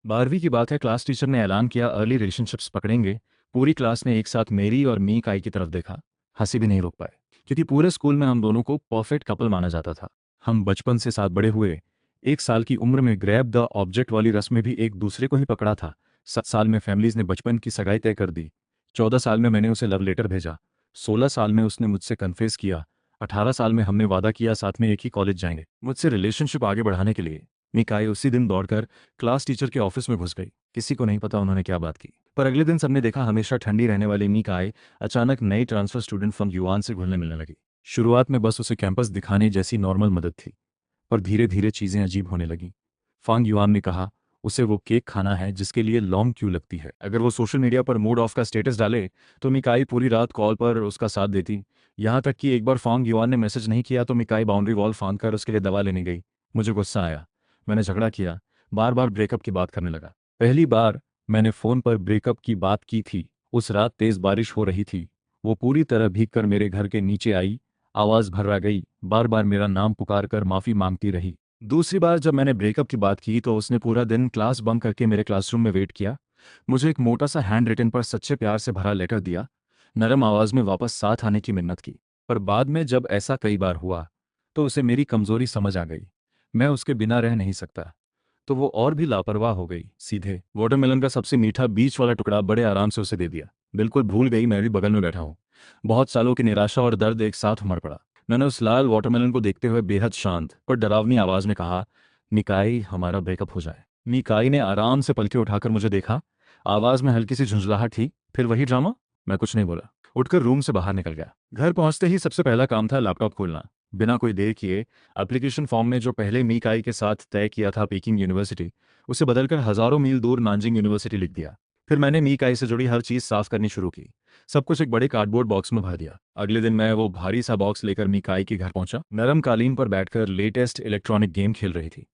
12वीं की बात है, क्लास टीचर ने ऐलान किया अर्ली रिलेशनशिप्स पकड़ेंगे। पूरी क्लास ने एक साथ मेरी और मी काई की तरफ देखा। हंसी भी नहीं रोक पाए, क्योंकि पूरे स्कूल में हम दोनों को परफेक्ट कपल माना जाता था। हम बचपन से साथ बड़े हुए। 1 साल की उम्र में ग्रैब द ऑब्जेक्ट वाली रस्म में भी एक दूसरे को ही पकड़ा था। 7 साल में फैमिलीज ने बचपन की सगाई तय कर दी। 14 साल में मैंने उसे लव लेटर भेजा। 16 साल में उसने मुझसे कन्फेस किया। 18 साल में हमने वादा किया साथ में एक ही कॉलेज जाएंगे। मुझसे रिलेशनशिप आगे बढ़ाने के लिए मिकाई उसी दिन दौड़कर क्लास टीचर के ऑफिस में घुस गई। किसी को नहीं पता उन्होंने क्या बात की, पर अगले दिन सबने देखा हमेशा ठंडी रहने वाली मिकाई अचानक नई ट्रांसफर स्टूडेंट फ्रॉम युआन से घुलने मिलने लगी। शुरुआत में बस उसे कैंपस दिखाने जैसी नॉर्मल मदद थी, पर धीरे धीरे चीजें अजीब होने लगीं। फांग युआन ने कहा उसे वो केक खाना है जिसके लिए लॉन्ग क्यू लगती है। अगर वो सोशल मीडिया पर मूड ऑफ का स्टेटस डाले तो मिकाई पूरी रात कॉल पर उसका साथ देती। यहाँ तक कि एक बार फांग युआन ने मैसेज नहीं किया तो मिकाई बाउंड्री वॉल फांद कर उसके लिए दवा लेने गई। मुझे गुस्सा आया। मैंने झगड़ा किया। बार बार ब्रेकअप की बात करने लगा। पहली बार मैंने फ़ोन पर ब्रेकअप की बात की थी, उस रात तेज़ बारिश हो रही थी। वो पूरी तरह भीग कर मेरे घर के नीचे आई, आवाज़ भर्रा गई, बार बार मेरा नाम पुकार कर माफ़ी मांगती रही। दूसरी बार जब मैंने ब्रेकअप की बात की तो उसने पूरा दिन क्लास बंक करके मेरे क्लासरूम में वेट किया। मुझे एक मोटा सा हैंड रिटन पर सच्चे प्यार से भरा लेटर दिया। नरम आवाज़ में वापस साथ आने की मिन्नत की। पर बाद में जब ऐसा कई बार हुआ तो उसे मेरी कमज़ोरी समझ आ गई। मैं उसके बिना रह नहीं सकता। तो वो और भी लापरवाह हो गई। सीधे वाटरमेलन का सबसे मीठा बीच वाला टुकड़ा बड़े आराम से उसे दे दिया। बिल्कुल भूल गई मैं भी बगल में बैठा हूँ। बहुत सालों की निराशा और दर्द एक साथ उमड़ पड़ा। मैंने उस लाल वाटरमेलन को देखते हुए बेहद शांत पर डरावनी आवाज में कहा, मिकाई हमारा ब्रेकअप हो जाए। मिकाई ने आराम से पलके उठाकर मुझे देखा। आवाज में हल्की सी झुंझलाहट थी। फिर वही ड्रामा। मैं कुछ नहीं बोला, उठकर रूम से बाहर निकल गया। घर पहुंचते ही सबसे पहला काम था लैपटॉप खोलना। बिना कोई देर किए एप्लीकेशन फॉर्म में जो पहले मीकाई के साथ तय किया था पेकिंग यूनिवर्सिटी, उसे बदलकर हजारों मील दूर नानजिंग यूनिवर्सिटी लिख दिया। फिर मैंने मीकाई से जुड़ी हर चीज साफ करनी शुरू की। सब कुछ एक बड़े कार्डबोर्ड बॉक्स में भर दिया। अगले दिन मैं वो भारी सा बॉक्स लेकर मीकाई के घर पहुंचा। नरम कालीन पर बैठकर लेटेस्ट इलेक्ट्रॉनिक गेम खेल रही थी।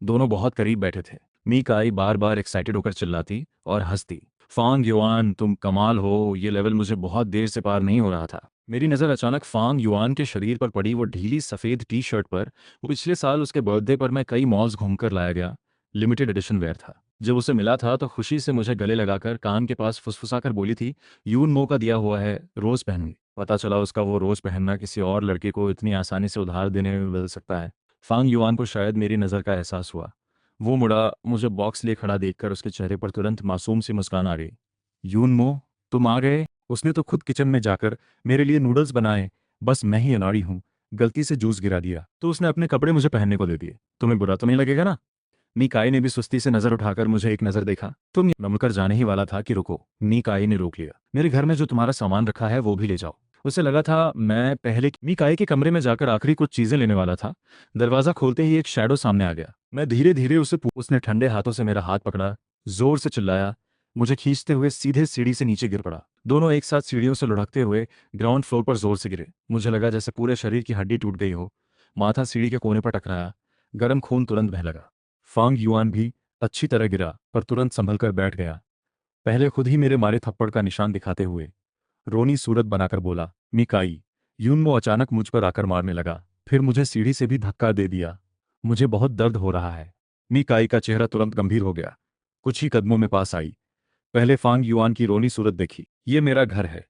दोनों बहुत करीब बैठे थे। मीकाई बार बार एक्साइटेड होकर चिल्लाती और हंसती। फांग युआन तुम कमाल हो, ये लेवल मुझे बहुत देर से पार नहीं हो रहा था। मेरी नज़र अचानक फांग युआन के शरीर पर पड़ी, वो ढीली सफ़ेद टी शर्ट पर। वो पिछले साल उसके बर्थडे पर मैं कई मॉल्स घूमकर लाया गया लिमिटेड एडिशन वेयर था। जब उसे मिला था तो खुशी से मुझे गले लगाकर कान के पास फुसफुसाकर बोली थी, यून मो का दिया हुआ है, रोज़ पहनूंगी। पता चला उसका वो रोज़ पहनना किसी और लड़के को इतनी आसानी से उधार देने में मिल सकता है। फांग युआन को शायद मेरी नज़र का एहसास हुआ। वो मुड़ा, मुझे बॉक्स लिए खड़ा देखकर उसके चेहरे पर तुरंत मासूम सी मुस्कान आ गई। यून मो, तुम आ गए। उसने तो खुद किचन में जाकर मेरे लिए नूडल्स बनाए। बस मैं ही अनाड़ी हूँ। गलती से जूस गिरा दिया तो उसने अपने कपड़े मुझे पहनने को दे दिए। तुम्हें बुरा तो नहीं लगेगा ना? नीकाई ने भी सुस्ती से नजर उठाकर मुझे एक नजर देखा। तुम मैं मुड़कर जाने ही वाला था कि रुको। नीकाई ने रोक लिया। मेरे घर में जो तुम्हारा सामान रखा है वो भी ले जाओ। उसे लगा था मैं पहले मीकाई के कमरे में जाकर आखिरी कुछ चीजें लेने वाला था। दरवाजा खोलते ही एक शैडो सामने आ गया। मैं धीरे धीरे उसने ठंडे हाथों से मेरा हाथ पकड़ा, जोर से चिल्लाया। मुझे खींचते हुए सीधे सीढ़ी से नीचे गिर पड़ा। दोनों एक साथ सीढ़ियों से लुढ़कते हुए ग्राउंड फ्लोर पर जोर से गिरे। मुझे लगा जैसे पूरे शरीर की हड्डी टूट गई हो। माथा सीढ़ी के कोने पर टकराया। गर्म खून तुरंत बह लगा। फांग युआन भी अच्छी तरह गिरा, पर तुरंत संभल कर बैठ गया। पहले खुद ही मेरे मारे थप्पड़ का निशान दिखाते हुए रोनी सूरत बनाकर बोला, मिकाई। यूनमो अचानक मुझ पर आकर मारने लगा। फिर मुझे सीढ़ी से भी धक्का दे दिया। मुझे बहुत दर्द हो रहा है। मिकाई का चेहरा तुरंत गंभीर हो गया। कुछ ही कदमों में पास आई। पहले फांग युआन की रोनी सूरत देखी। ये मेरा घर है।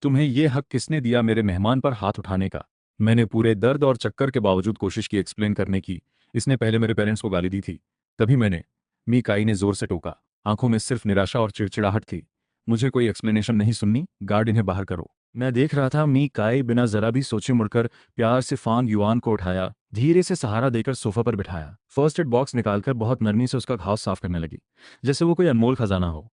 तुम्हें ये हक किसने दिया मेरे मेहमान पर हाथ उठाने का? मैंने पूरे दर्द और चक्कर के बावजूद कोशिश की एक्सप्लेन करने की। इसने पहले मेरे पेरेंट्स को गाली दी थी। तभी मैंने। मीकाई ने जोर से टोका। आंखों में सिर्फ निराशा और चिड़चिड़ाहट थी। मुझे कोई एक्सप्लेनेशन नहीं सुननी। गार्ड इन्हें बाहर करो। मैं देख रहा था मीकाई बिना जरा भी सोचे मुड़कर प्यार से फांग युआन को उठाया, धीरे से सहारा देकर सोफा पर बिठाया। फर्स्ट एड बॉक्स निकालकर बहुत नरमी से उसका घाव साफ करने लगी, जैसे वो कोई अनमोल खजाना हो।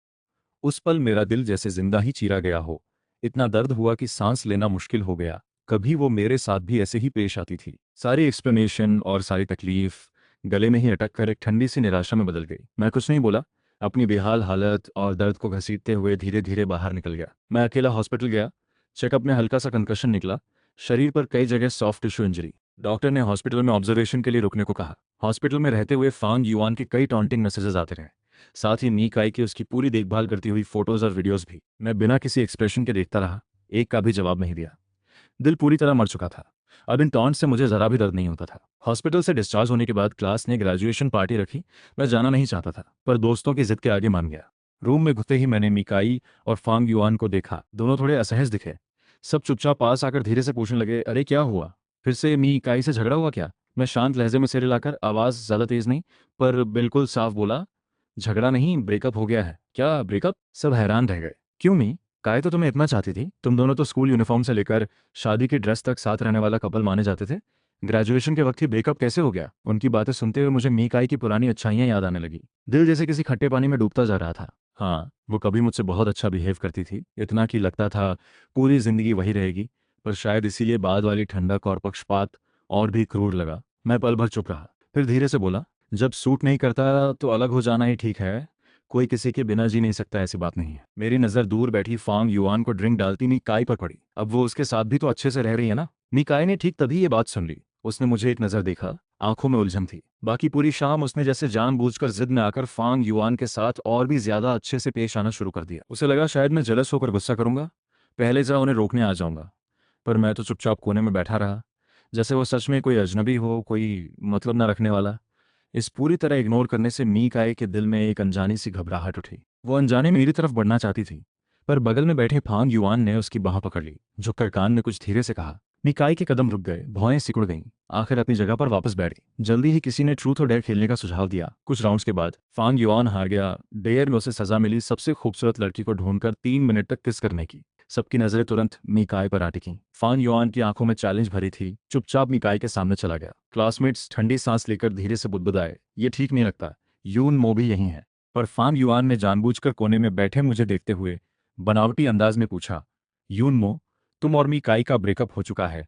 उस पल मेरा दिल जैसे जिंदा ही चीरा गया हो। इतना दर्द हुआ कि सांस लेना मुश्किल हो गया। कभी वो मेरे साथ भी ऐसे ही पेश आती थी। सारी एक्सप्लेनेशन और सारी तकलीफ गले में ही अटक कर एक ठंडी सी निराशा में बदल गई। मैं कुछ नहीं बोला। अपनी बेहाल हालत और दर्द को घसीटते हुए धीरे धीरे बाहर निकल गया। मैं अकेला हॉस्पिटल गया। चेकअप में हल्का सा कंकशन निकला। शरीर पर कई जगह सॉफ्ट टिश्यू इंजरी। डॉक्टर ने हॉस्पिटल में ऑब्जर्वेशन के लिए रुकने को कहा। हॉस्पिटल में रहते हुए फांग युआन के कई टॉन्टिंग मैसेजेस आते रहे, साथ ही मीकाई की उसकी पूरी देखभाल करती हुई फोटोज और वीडियोस भी। मैं बिना किसी एक्सप्रेशन के देखता रहा। एक का भी जवाब नहीं दिया। दिल पूरी तरह मर चुका था। अब इन टॉन्ट से मुझे ज़रा भी दर्द नहीं होता था। हॉस्पिटल से डिस्चार्ज होने के बाद क्लास ने ग्रेजुएशन पार्टी रखी। मैं जाना नहीं चाहता था, पर दोस्तों की जिद के आगे मान गया। रूम में घुसते ही मैंने मिकाई और फांग युआन को देखा। दोनों थोड़े असहज दिखे। सब चुपचाप पास आकर धीरे से पूछने लगे, अरे क्या हुआ? फिर से मिकाई से झगड़ा हुआ क्या? मैं शांत लहजे में सिर हिलाकर, आवाज़ ज़्यादा तेज़ नहीं पर बिल्कुल साफ बोला, झगड़ा नहीं, ब्रेकअप हो गया है। क्या ब्रेकअप? सब हैरान रह गए। क्यों मी? काय तो तुम्हें इतना चाहती थी। तुम दोनों तो स्कूल यूनिफॉर्म से लेकर शादी की ड्रेस तक साथ रहने वाला कपल माने जाते थे। ग्रेजुएशन के वक्त ही ब्रेकअप कैसे हो गया? उनकी बातें सुनते हुए मुझे मी काई की पुरानी अच्छाइयाँ याद आने लगी। दिल जैसे किसी खट्टे पानी में डूबता जा रहा था। हाँ, वो कभी मुझसे बहुत अच्छा बिहेव करती थी, इतना कि लगता था पूरी जिंदगी वही रहेगी। पर शायद इसीलिए बाद वाली ठंडक और पक्षपात और भी क्रूर लगा। मैं पल भर चुप रहा, फिर धीरे से बोला, जब सूट नहीं करता तो अलग हो जाना ही ठीक है। कोई किसी के बिना जी नहीं सकता, ऐसी बात नहीं है। मेरी नज़र दूर बैठी फांग युआन को ड्रिंक डालती मिकाई पर पड़ी। अब वो उसके साथ भी तो अच्छे से रह रही है ना? मिकाई ने ठीक तभी ये बात सुन ली। उसने मुझे एक नज़र देखा, आंखों में उलझन थी। बाकी पूरी शाम उसने जैसे जानबूझकर जिद में आकर फांग युआन के साथ और भी ज्यादा अच्छे से पेश आना शुरू कर दिया। उसे लगा शायद मैं जलस होकर गुस्सा करूंगा, पहले जरा उन्हें रोकने आ जाऊंगा। पर मैं तो चुपचाप कोने में बैठा रहा, जैसे वो सच में कोई अजनबी हो, कोई मतलब ना रखने वाला। इस पूरी तरह इग्नोर करने से मी काए के दिल में एक अनजानी सी घबराहट उठी। वो अनजाने मेरी तरफ बढ़ना चाहती थी, पर बगल में बैठे फांग युआन ने उसकी बाह पकड़ ली। झुककर कान में कुछ धीरे से कहा। मिकाई के कदम रुक गए, भौएं सिकुड़ गईं। आखिर अपनी जगह पर वापस बैठ गई। जल्दी ही किसी ने ट्रूथ और डेयर खेलने का सुझाव दिया। कुछ राउंड्स के बाद फांग युआन हार गया। डेयर में उसे सजा मिली सबसे खूबसूरत लड़की को ढूंढकर 3 मिनट तक किस करने की। सबकी नजरें तुरंत मिकाई पर आ टिकीं। फान युआन की आंखों में चैलेंज भरी थी। चुपचाप मिकाई के सामने चला गया। क्लासमेट्स ठंडी सांस लेकर धीरे से बुदबुदाए, ये ठीक नहीं लगता, यून मो भी यही है। पर फान युआन ने जानबूझकर कोने में बैठे मुझे देखते हुए बनावटी अंदाज में पूछा, यून मो, तुम और मिकाई का ब्रेकअप हो चुका है,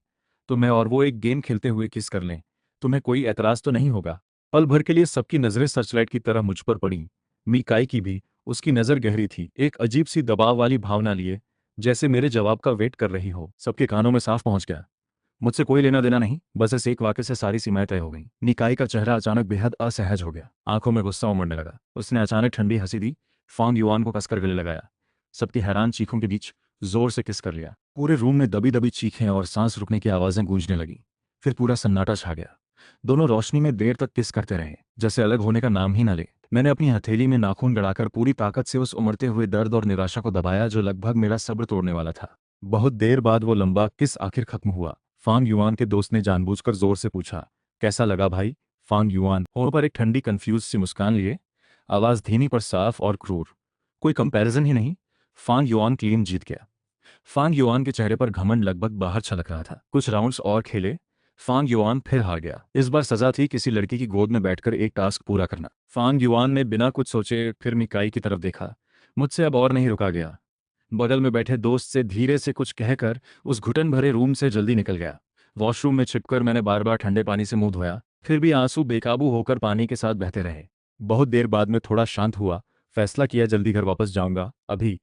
तो मैं और वो एक गेम खेलते हुए किस कर लें? तुम्हें कोई एतराज तो नहीं होगा? पल भर के लिए सबकी नजरें सर्चलाइट की तरह मुझ पर पड़ी। मिकाई की भी। उसकी नजर गहरी थी, एक अजीब सी दबाव वाली भावना लिए, जैसे मेरे जवाब का वेट कर रही हो। सबके कानों में साफ पहुंच गया, मुझसे कोई लेना देना नहीं, बस इस एक वाक्य से सारी सीमाएं तय हो गईं। निकाय का चेहरा अचानक बेहद असहज हो गया, आंखों में गुस्सा उमड़ने लगा। उसने अचानक ठंडी हंसी दी, फांग युआन को कसकर गले लगाया, सबकी हैरान चीखों के बीच जोर से किस कर लिया। पूरे रूम में दबी दबी चीखें और सांस रुकने की आवाजें गूंजने लगी। फिर पूरा सन्नाटा छा गया। दोनों रोशनी में देर तक किस करते रहे, जैसे अलग होने का नाम ही न ले। मैंने अपनी हथेली में नाखून गड़ाकर पूरी ताकत से उस उमड़ते हुए दर्द और निराशा को दबाया जो लगभग मेरा सब्र तोड़ने वाला था। बहुत देर बाद वो लंबा किस आखिर खत्म हुआ। फांग युआन के दोस्त ने जानबूझकर जोर से पूछा, कैसा लगा भाई? फांग युआन होठों पर एक ठंडी कंफ्यूज सी मुस्कान लिए, आवाज धीमी पर साफ और क्रूर, कोई कंपैरिजन ही नहीं। फांग युआन क्लीन जीत गया। फांग युआन के चेहरे पर घमंड लगभग बाहर छलक रहा था। कुछ राउंड्स और खेले, फांग युआन फिर हार गया। इस बार सजा थी किसी लड़की की गोद में बैठकर एक टास्क पूरा करना। फांग युआन ने बिना कुछ सोचे फिर मिकाई की तरफ देखा। मुझसे अब और नहीं रुका गया। बगल में बैठे दोस्त से धीरे से कुछ कहकर उस घुटन भरे रूम से जल्दी निकल गया। वॉशरूम में छिपकर मैंने बार बार ठंडे पानी से मुंह धोया, फिर भी आंसू बेकाबू होकर पानी के साथ बहते रहे। बहुत देर बाद में थोड़ा शांत हुआ, फैसला किया जल्दी घर वापस जाऊंगा। अभी?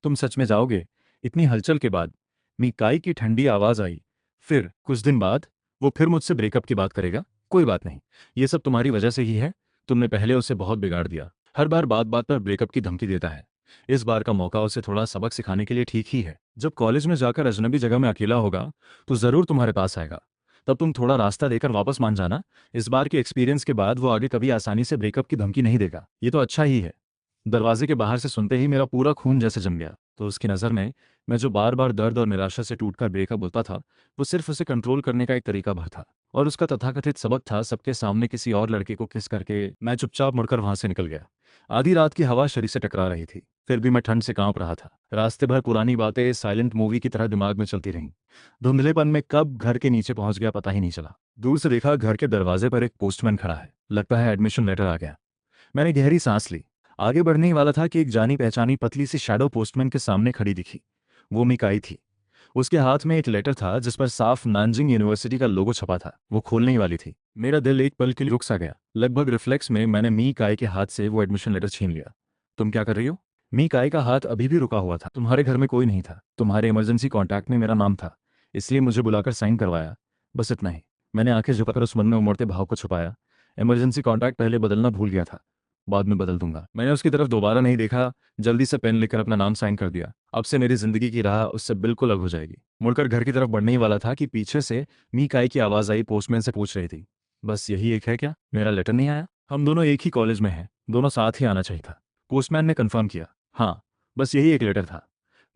तुम सच में जाओगे? इतनी हलचल के बाद मिकाई की ठंडी आवाज आई। फिर कुछ दिन बाद वो फिर मुझसे ब्रेकअप की बात करेगा? कोई बात नहीं, ये सब तुम्हारी वजह से ही है। तुमने पहले उसे बहुत बिगाड़ दिया, हर बार बात बात पर ब्रेकअप की धमकी देता है। इस बार का मौका उसे थोड़ा सबक सिखाने के लिए ठीक ही है। जब कॉलेज में जाकर अजनबी जगह में अकेला होगा तो जरूर तुम्हारे पास आएगा, तब तुम थोड़ा रास्ता देकर वापस मान जाना। इस बार के एक्सपीरियंस के बाद वो आगे कभी आसानी से ब्रेकअप की धमकी नहीं देगा, ये तो अच्छा ही है। दरवाजे के बाहर से सुनते ही मेरा पूरा खून जैसे जम गया। तो उसकी नज़र में मैं जो बार बार दर्द और निराशा से टूटकर ब्रेकअप बोलता था, वो सिर्फ उसे कंट्रोल करने का एक तरीका भर था। और उसका तथाकथित सबक था सबके सामने किसी और लड़के को किस करके। मैं चुपचाप मुड़कर वहां से निकल गया। आधी रात की हवा शरीर से टकरा रही थी, फिर भी मैं ठंड से कांप रहा था। रास्ते भर पुरानी बातें साइलेंट मूवी की तरह दिमाग में चलती रहीं। धुंधलेपन में कब घर के नीचे पहुंच गया पता ही नहीं चला। दूर से देखा, घर के दरवाजे पर एक पोस्टमैन खड़ा है, लगता है एडमिशन लेटर आ गया। मैंने गहरी सांस ली। आगे बढ़ने ही वाला था कि एक जानी पहचानी पतली सी शैडो पोस्टमैन के सामने खड़ी दिखी। वो मिकाई थी। उसके हाथ में एक लेटर था जिस पर साफ नानजिंग यूनिवर्सिटी का लोगो छपा था। वो खोलने ही वाली थी। मेरा दिल एक पल के लिए रुक सा गया। लगभग रिफ्लेक्स में मैंने मी काय के हाथ से वो एडमिशन लेटर छीन लिया। तुम क्या कर रही हो? मी काय का हाथ अभी भी रुका हुआ था। तुम्हारे घर में कोई नहीं था, तुम्हारे इमरजेंसी कॉन्टैक्ट में मेरा नाम था, इसलिए मुझे बुलाकर साइन करवाया, बस इतना ही। मैंने आंखें झुकाकर उस मन में उमड़ते भाव को छुपाया। इमरजेंसी कॉन्टैक्ट पहले बदलना भूल गया था। बाद में बदल दूंगा। मैंने उसकी तरफ दोबारा नहीं देखा, जल्दी से पेन लेकर अपना नाम साइन कर दिया। अब से मेरी जिंदगी की राह उससे बिल्कुल अलग हो जाएगी। मुड़कर घर की तरफ बढ़ने ही वाला था कि पीछे से मीकाई की आवाज़ आई, पोस्टमैन से पूछ रही थी, बस यही एक है क्या, मेरा लेटर नहीं आया? हम दोनों एक ही कॉलेज में हैं, दोनों साथ ही आना चाहिए था। पोस्टमैन ने कन्फर्म किया, हाँ बस यही एक लेटर था।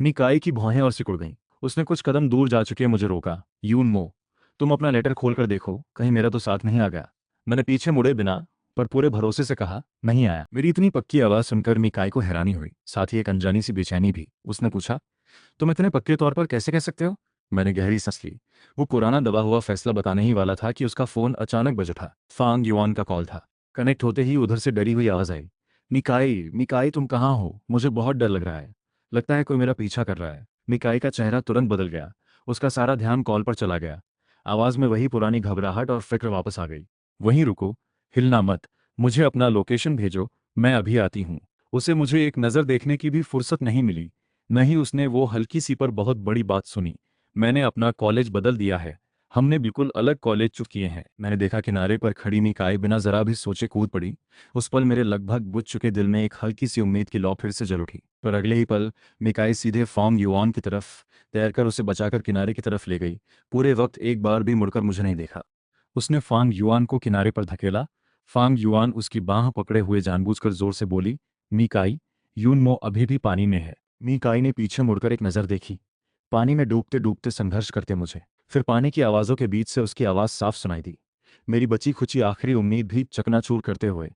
मीकाई की भौहें और सिकुड़ गईं। उसने कुछ कदम दूर जा चुके मुझे रोका। यून मो, तुम अपना लेटर खोल कर देखो, कहीं मेरा तो साथ नहीं आ गया। मैंने पीछे मुड़े बिना पर पूरे भरोसे से कहा, नहीं आया। मेरी इतनी पक्की आवाज़ सुनकर मीकाई को हैरानी हुई, साथ ही एक अनजानी सी बेचैनी भी। उसने पूछा, तुम इतने पक्के तौर पर कैसे कह सकते हो? मैंने गहरी सांस ली। वो पुराना दबा हुआ फैसला बताने ही वाला था कि उसका फोन अचानक बज उठा। फांग युआन का कॉल था। कनेक्ट होते ही उधर से डरी हुई आवाज आई, मिकाई मिकाई तुम कहाँ हो? मुझे बहुत डर लग रहा है, लगता है कोई मेरा पीछा कर रहा है। मिकाई का चेहरा तुरंत बदल गया। उसका सारा ध्यान कॉल पर चला गया। आवाज में वही पुरानी घबराहट और फिक्र वापस आ गई। वहीं रुको, हिलना मत, मुझे अपना लोकेशन भेजो, मैं अभी आती हूँ। उसे मुझे एक नज़र देखने की भी फुर्सत नहीं मिली। नहीं, उसने वो हल्की सी पर बहुत बड़ी बात सुनी। मैंने अपना कॉलेज बदल दिया है, हमने बिल्कुल अलग कॉलेज चुन किए हैं। मैंने देखा किनारे पर खड़ी मिकाई बिना जरा भी सोचे कूद पड़ी। उस पल मेरे लगभग बुझ चुके दिल में एक हल्की सी उम्मीद की लौ फिर से जल उठी। पर अगले ही पल मिकाई सीधे फॉन्ग युआन की तरफ तैरकर उसे बचाकर किनारे की तरफ ले गई। पूरे वक्त एक बार भी मुड़कर मुझे नहीं देखा। उसने फांग युआन को किनारे पर धकेला। फांग युआन उसकी बाह पकड़े हुए जानबूझकर जोर से बोली, मिकाई, यूनमो अभी भी पानी में है। मीकाई ने पीछे मुड़कर एक नज़र देखी, पानी में डूबते डूबते संघर्ष करते मुझे। फिर पानी की आवाज़ों के बीच से उसकी आवाज़ साफ सुनाई दी, मेरी बची खुची आखिरी उम्मीद भी चकनाचूर करते हुए,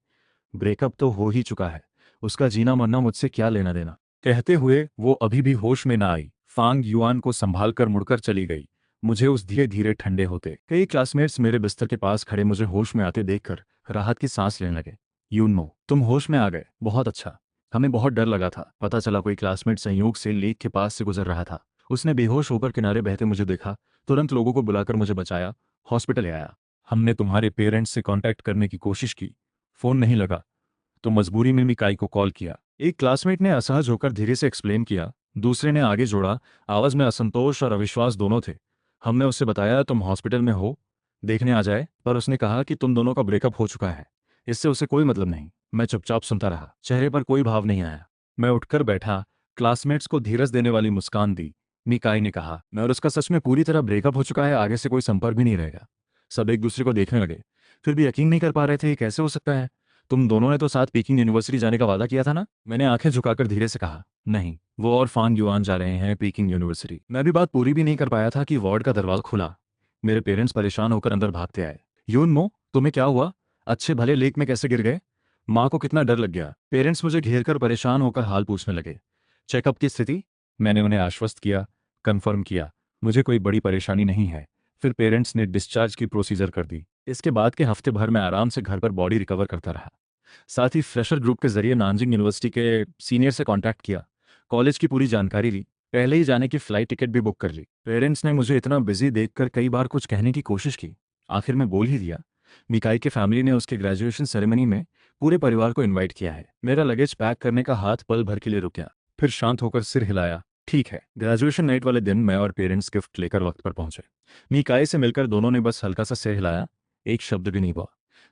ब्रेकअप तो हो ही चुका है, उसका जीना मरना मुझसे क्या लेना देना। कहते हुए वो अभी भी होश में ना आई। फांग युआन को संभाल कर मुड़कर चली गई। मुझे उस धीरे धीरे ठंडे होते कई क्लासमेट्स मेरे बिस्तर के पास खड़े मुझे होश में आते देखकर राहत की सांस लेने लगे। यूनमो, तुम होश में आ गए, बहुत अच्छा। हमें बहुत डर लगा था। पता चला कोई क्लासमेट संयोग से लेक के पास से गुजर रहा था। उसने बेहोश होकर किनारे बहते मुझे देखा, तुरंत लोगों को बुलाकर मुझे बचाया, हॉस्पिटल ले आया। हमने तुम्हारे पेरेंट्स से कांटेक्ट करने की कोशिश की, फोन नहीं लगा, तो मजबूरी में मिकाई को कॉल किया। एक क्लासमेट ने असहज होकर धीरे से एक्सप्लेन किया, दूसरे ने आगे जोड़ा। आवाज में असंतोष और अविश्वास दोनों थे। हमने उससे बताया तुम हॉस्पिटल में हो, देखने आ जाए, पर उसने कहा कि तुम दोनों का ब्रेकअप हो चुका है, इससे उसे कोई मतलब नहीं। मैं चुपचाप सुनता रहा, चेहरे पर कोई भाव नहीं आया। मैं उठकर बैठा, क्लासमेट्स को धीरज देने वाली मुस्कान दी। मिकाई ने कहा, मैं और उसका सच में पूरी तरह ब्रेकअप हो चुका है, आगे से कोई संपर्क भी नहीं रहेगा। सब एक दूसरे को देखने लगे, फिर भी यकीन नहीं कर पा रहे थे, ये कैसे हो सकता है? तुम दोनों ने तो साथ पीकिंग यूनिवर्सिटी जाने का वादा किया था ना? मैंने आंखें झुकाकर धीरे से कहा, नहीं, वो और फांग युआन जा रहे हैं पीकिंग यूनिवर्सिटी। मैं भी बात पूरी भी नहीं कर पाया था कि वार्ड का दरवाजा खुला। मेरे पेरेंट्स परेशान होकर अंदर भागते आए। यूनमो, तुम्हें क्या हुआ? अच्छे भले लेक में कैसे गिर गए? माँ को कितना डर लग गया। पेरेंट्स मुझे घेरकर परेशान होकर हाल पूछने लगे। चेकअप की स्थिति? मैंने उन्हें आश्वस्त किया, कंफर्म किया, मुझे कोई बड़ी परेशानी नहीं है। फिर पेरेंट्स ने डिस्चार्ज की प्रोसीजर कर दी। इसके बाद के हफ्ते भर मैं आराम से घर पर बॉडी रिकवर करता रहा। साथ ही फ्रेशर ग्रुप के जरिए नानजिंग यूनिवर्सिटी के सीनियर से कांटेक्ट किया, कॉलेज की पूरी जानकारी ली, पहले ही जाने की फ्लाइट टिकट भी बुक कर ली। पेरेंट्स ने मुझे इतना बिजी देखकर कई बार कुछ कहने की कोशिश की, आखिर में बोल ही दिया। मिकाई के फैमिली ने उसके ग्रेजुएशन सेरेमनी में पूरे परिवार को इनवाइट किया है। मेरा लगेज पैक करने का हाथ पल भर के लिए रुक गया, फिर शांत होकर सिर हिलाया। ठीक है। ग्रेजुएशन नाइट वाले दिन मैं और पेरेंट्स गिफ्ट लेकर वक्त पर पहुंचे। मिकाई से मिलकर दोनों ने बस हल्का सा सिर हिलाया, एक शब्द भी नहीं हुआ।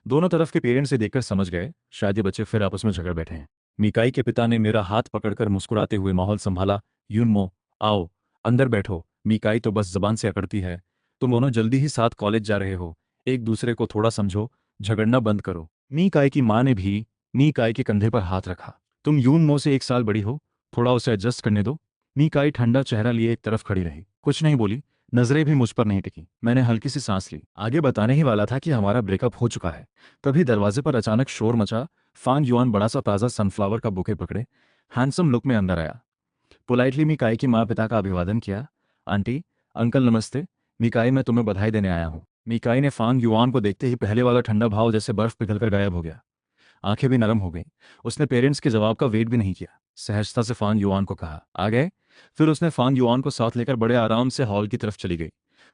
दोनों तरफ के पेरेंट्स से देखकर समझ गए, शायद ये बच्चे फिर आपस में झगड़ बैठे हैं। मिकाई के पिता ने मेरा हाथ पकड़कर मुस्कुराते हुए माहौल संभाला। यूनमो, आओ, अंदर बैठो। मिकाई तो बस जबान से अकड़ती है। तुम दोनों जल्दी ही साथ कॉलेज जा रहे हो, एक दूसरे को थोड़ा समझो, झगड़ना बंद करो। मिकाई की माँ ने भी मिकाई के कंधे पर हाथ रखा। तुम यूनमो से 1 साल बड़ी हो, थोड़ा उसे एडजस्ट करने दो। मिकाई ठंडा चेहरा लिए एक तरफ खड़ी रही, कुछ नहीं बोली, नजरें भी मुझ पर नहीं टिकी। मैंने हल्की सी सांस ली, आगे बताने ही वाला था कि हमारा ब्रेकअप हो चुका है, तभी दरवाजे पर अचानक शोर मचा। फांग युआन बड़ा सा ताज़ा सनफ्लावर का बुके पकड़े हैंडसम लुक में अंदर आया। पोलाइटली मिकाई की माँ पिता का अभिवादन किया। आंटी, अंकल नमस्ते। मिकाई, मैं तुम्हें बधाई देने आया हूँ। मिकाई ने फांग युआन को देखते ही पहले वाला ठंडा भाव जैसे बर्फ पिघलकर गायब हो गया, आंखें भी नरम हो गईं। उसने पेरेंट्स के जवाब का वेट भी नहीं किया, सहजता से फांग युआन को कहा, आ गए? फिर उसने फांग युआन को साथ लेकर बड़े आराम से हॉल की तरफ चली गई,